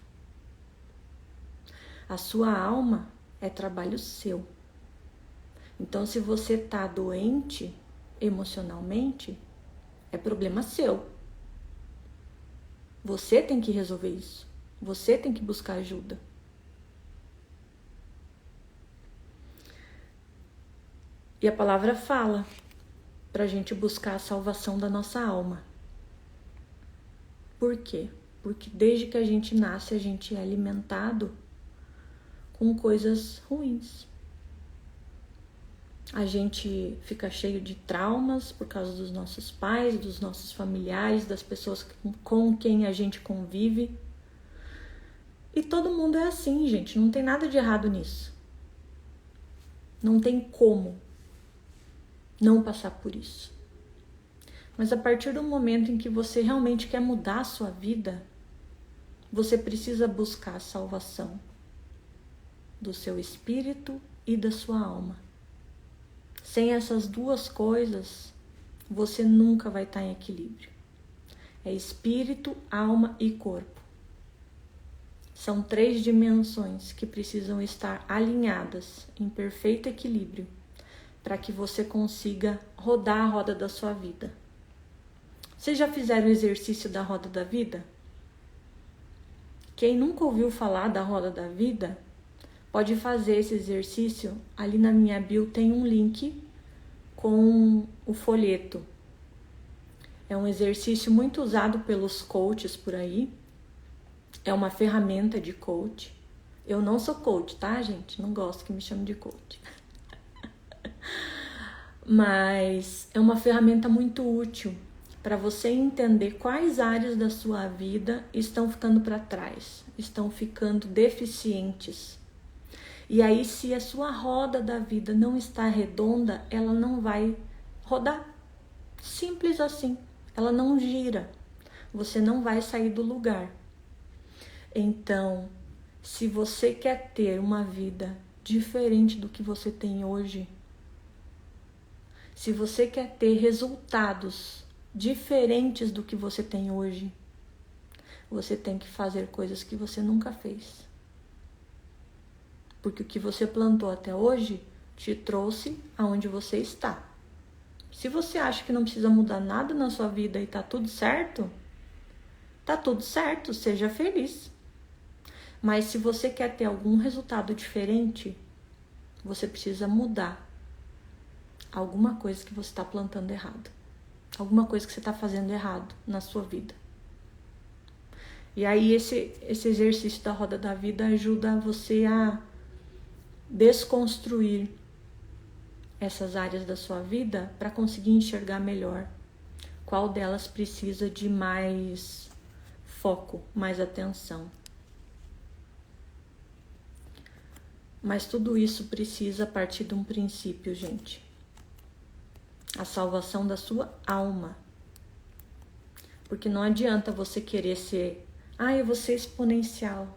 A sua alma é trabalho seu. Então, se você está doente emocionalmente, é problema seu. Você tem que resolver isso. Você tem que buscar ajuda. E a palavra fala para a gente buscar a salvação da nossa alma. Por quê? Porque desde que a gente nasce, a gente é alimentado com coisas ruins. A gente fica cheio de traumas por causa dos nossos pais, dos nossos familiares, das pessoas com quem a gente convive. E todo mundo é assim, gente. Não tem nada de errado nisso. Não tem como não passar por isso. Mas a partir do momento em que você realmente quer mudar a sua vida, você precisa buscar a salvação do seu espírito e da sua alma. Sem essas duas coisas, você nunca vai estar em equilíbrio. É espírito, alma e corpo. São 3 dimensões que precisam estar alinhadas em perfeito equilíbrio para que você consiga rodar a roda da sua vida. Vocês já fizeram o exercício da roda da vida? Quem nunca ouviu falar da roda da vida, pode fazer esse exercício. Ali na minha bio tem um link com o folheto. É um exercício muito usado pelos coaches por aí. É uma ferramenta de coach. Eu não sou coach, tá, gente? Não gosto que me chamem de coach. Mas é uma ferramenta muito útil para você entender quais áreas da sua vida estão ficando para trás, estão ficando deficientes. E aí, se a sua roda da vida não está redonda, ela não vai rodar. Simples assim. Ela não gira. Você não vai sair do lugar. Então, se você quer ter uma vida diferente do que você tem hoje, se você quer ter resultados diferentes do que você tem hoje, você tem que fazer coisas que você nunca fez. Porque o que você plantou até hoje te trouxe aonde você está. Se você acha que não precisa mudar nada na sua vida e tá tudo certo, seja feliz. Mas se você quer ter algum resultado diferente, você precisa mudar alguma coisa que você está plantando errado. Alguma coisa que você está fazendo errado na sua vida. E aí esse exercício da roda da vida ajuda você a desconstruir essas áreas da sua vida para conseguir enxergar melhor qual delas precisa de mais foco, mais atenção. Mas tudo isso precisa partir de um princípio, gente. A salvação da sua alma. Porque não adianta você querer ser, eu vou ser exponencial.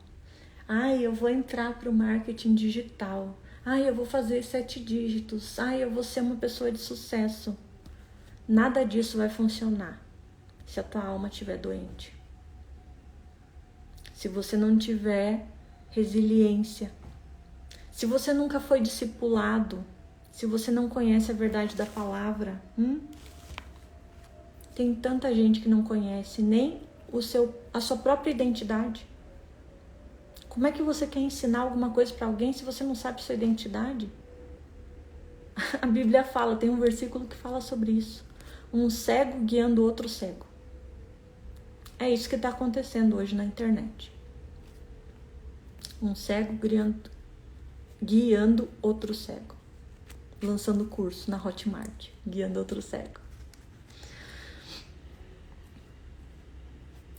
Eu vou entrar para o marketing digital. Eu vou fazer 7 dígitos. Eu vou ser uma pessoa de sucesso. Nada disso vai funcionar se a tua alma estiver doente. Se você não tiver resiliência. Se você nunca foi discipulado, se você não conhece a verdade da palavra, tem tanta gente que não conhece nem a sua própria identidade. Como é que você quer ensinar alguma coisa para alguém se você não sabe sua identidade? A Bíblia fala, tem um versículo que fala sobre isso. Um cego guiando outro cego. É isso que está acontecendo hoje na internet. Um cego guiando outro cego. Lançando curso na Hotmart, guiando outro cego.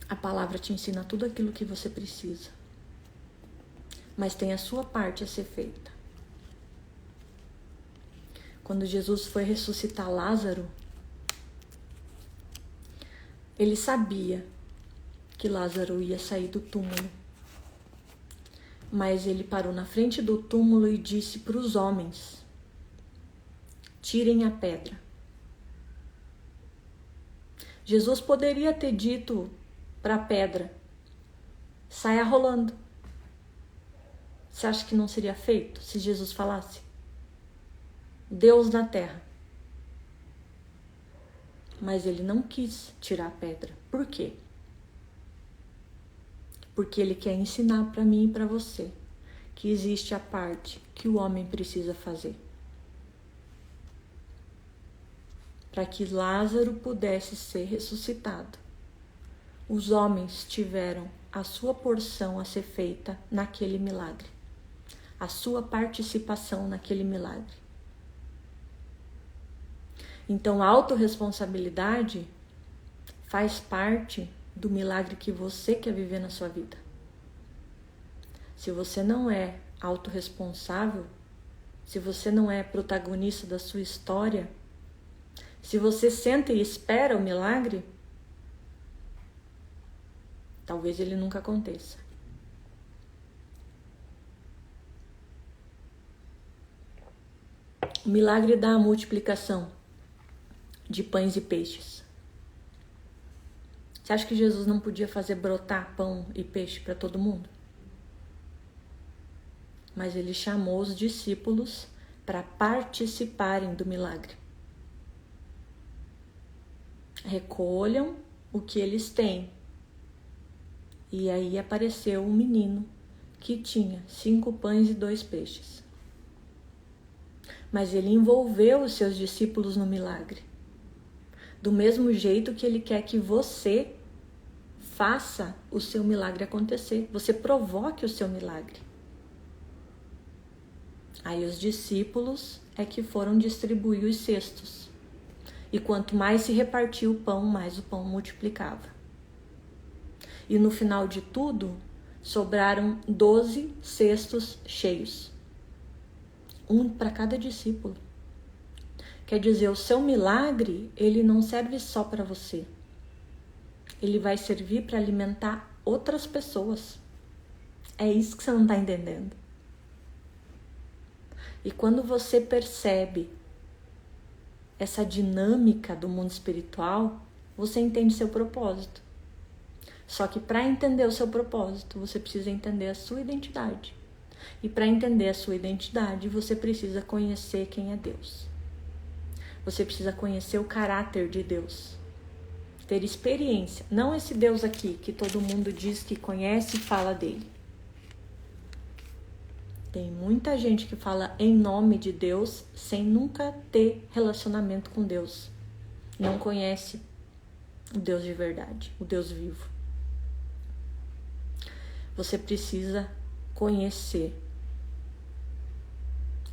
A palavra te ensina tudo aquilo que você precisa. Mas tem a sua parte a ser feita. Quando Jesus foi ressuscitar Lázaro, ele sabia que Lázaro ia sair do túmulo. Mas ele parou na frente do túmulo e disse para os homens: tirem a pedra. Jesus poderia ter dito para a pedra: saia rolando. Você acha que não seria feito se Jesus falasse? Deus na terra. Mas ele não quis tirar a pedra. Por quê? Porque ele quer ensinar para mim e para você que existe a parte que o homem precisa fazer. Para que Lázaro pudesse ser ressuscitado, os homens tiveram a sua porção a ser feita naquele milagre. A sua participação naquele milagre. Então, a autorresponsabilidade faz parte do milagre que você quer viver na sua vida. Se você não é autorresponsável, se você não é protagonista da sua história, se você senta e espera o milagre, talvez ele nunca aconteça. O milagre da multiplicação de pães e peixes. Você acha que Jesus não podia fazer brotar pão e peixe para todo mundo? mas ele chamou os discípulos para participarem do milagre. Recolham o que eles têm. E aí apareceu um menino que tinha 5 pães e 2 peixes. Mas ele envolveu os seus discípulos no milagre. Do mesmo jeito que ele quer que você faça o seu milagre acontecer. Você provoque o seu milagre. Aí os discípulos é que foram distribuir os cestos. E quanto mais se repartia o pão, mais o pão multiplicava. E no final de tudo, sobraram 12 cestos cheios. Um para cada discípulo. Quer dizer, o seu milagre, ele não serve só para você. Ele vai servir para alimentar outras pessoas. É isso que você não está entendendo. E quando você percebe essa dinâmica do mundo espiritual, você entende seu propósito. Só que para entender o seu propósito, você precisa entender a sua identidade. E para entender a sua identidade, você precisa conhecer quem é Deus. Você precisa conhecer o caráter de Deus. Ter experiência. Não esse Deus aqui que todo mundo diz que conhece e fala dele. Tem muita gente que fala em nome de Deus sem nunca ter relacionamento com Deus. Não conhece o Deus de verdade, o Deus vivo. Você precisa conhecer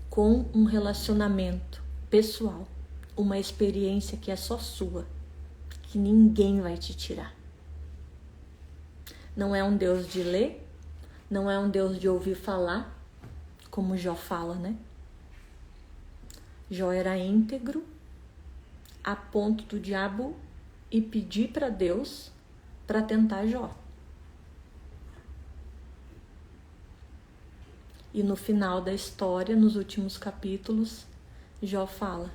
com um relacionamento pessoal, uma experiência que é só sua, que ninguém vai te tirar. Não é um Deus de ler, não é um Deus de ouvir falar, como Jó fala, né? Jó era íntegro a ponto do diabo ir pedir para Deus para tentar Jó. E no final da história, nos últimos capítulos, Jó fala: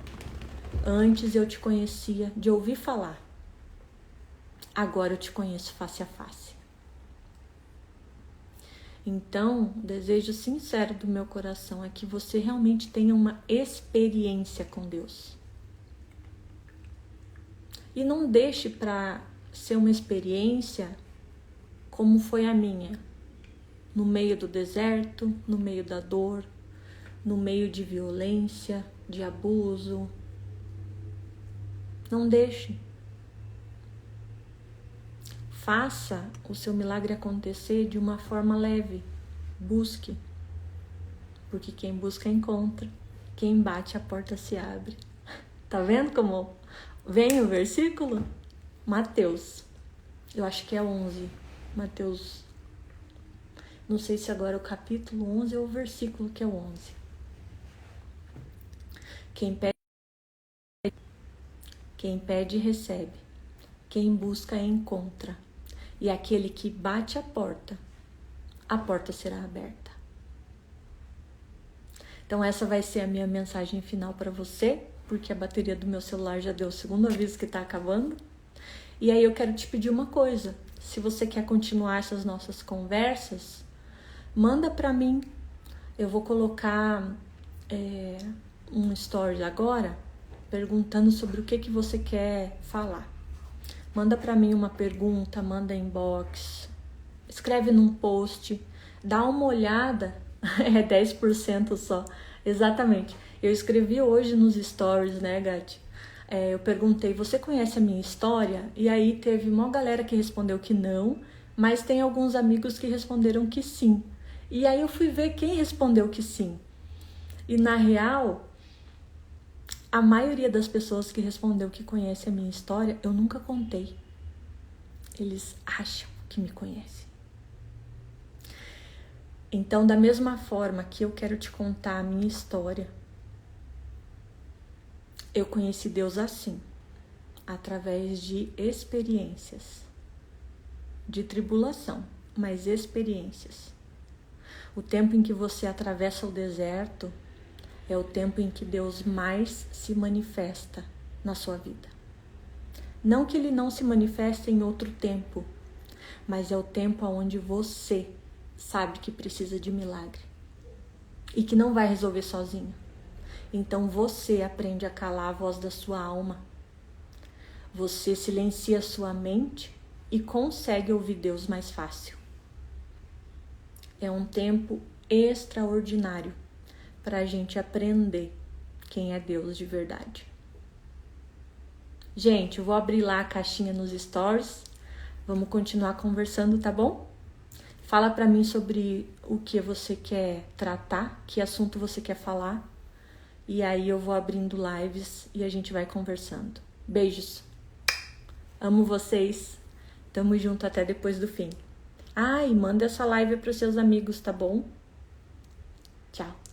antes eu te conhecia de ouvir falar, agora eu te conheço face a face. Então, o desejo sincero do meu coração é que você realmente tenha uma experiência com Deus. E não deixe para ser uma experiência como foi a minha. No meio do deserto, no meio da dor, no meio de violência, de abuso. Não deixe. Faça o seu milagre acontecer de uma forma leve. Busque. Porque quem busca encontra. Quem bate a porta se abre. Tá vendo como vem o versículo? Mateus. Eu acho que é 11. Mateus. Não sei se agora é o capítulo 11 ou o versículo que é o 11. Quem pede, recebe. Quem busca, encontra. E aquele que bate a porta será aberta. Então essa vai ser a minha mensagem final para você, porque a bateria do meu celular já deu o segundo aviso que está acabando. E aí eu quero te pedir uma coisa. Se você quer continuar essas nossas conversas, manda para mim. Eu vou colocar um story agora perguntando sobre o que você quer falar. Manda para mim uma pergunta, manda inbox, escreve num post, dá uma olhada, é 10% só, exatamente. Eu escrevi hoje nos stories, né, Gati? Eu perguntei, você conhece a minha história? E aí teve uma galera que respondeu que não, mas tem alguns amigos que responderam que sim. E aí eu fui ver quem respondeu que sim. E na real, a maioria das pessoas que respondeu que conhece a minha história, eu nunca contei. Eles acham que me conhecem. Então, da mesma forma que eu quero te contar a minha história, eu conheci Deus assim, através de experiências, de tribulação, mas experiências. O tempo em que você atravessa o deserto é o tempo em que Deus mais se manifesta na sua vida. Não que Ele não se manifeste em outro tempo, mas é o tempo onde você sabe que precisa de milagre. e que não vai resolver sozinho. Então você aprende a calar a voz da sua alma. Você silencia a sua mente e consegue ouvir Deus mais fácil. É um tempo extraordinário para a gente aprender quem é Deus de verdade. Gente, eu vou abrir lá a caixinha nos stories. Vamos continuar conversando, tá bom? Fala pra mim sobre o que você quer tratar, que assunto você quer falar. E aí eu vou abrindo lives e a gente vai conversando. Beijos. Amo vocês. Tamo junto até depois do fim. E manda essa live pros seus amigos, tá bom? Tchau.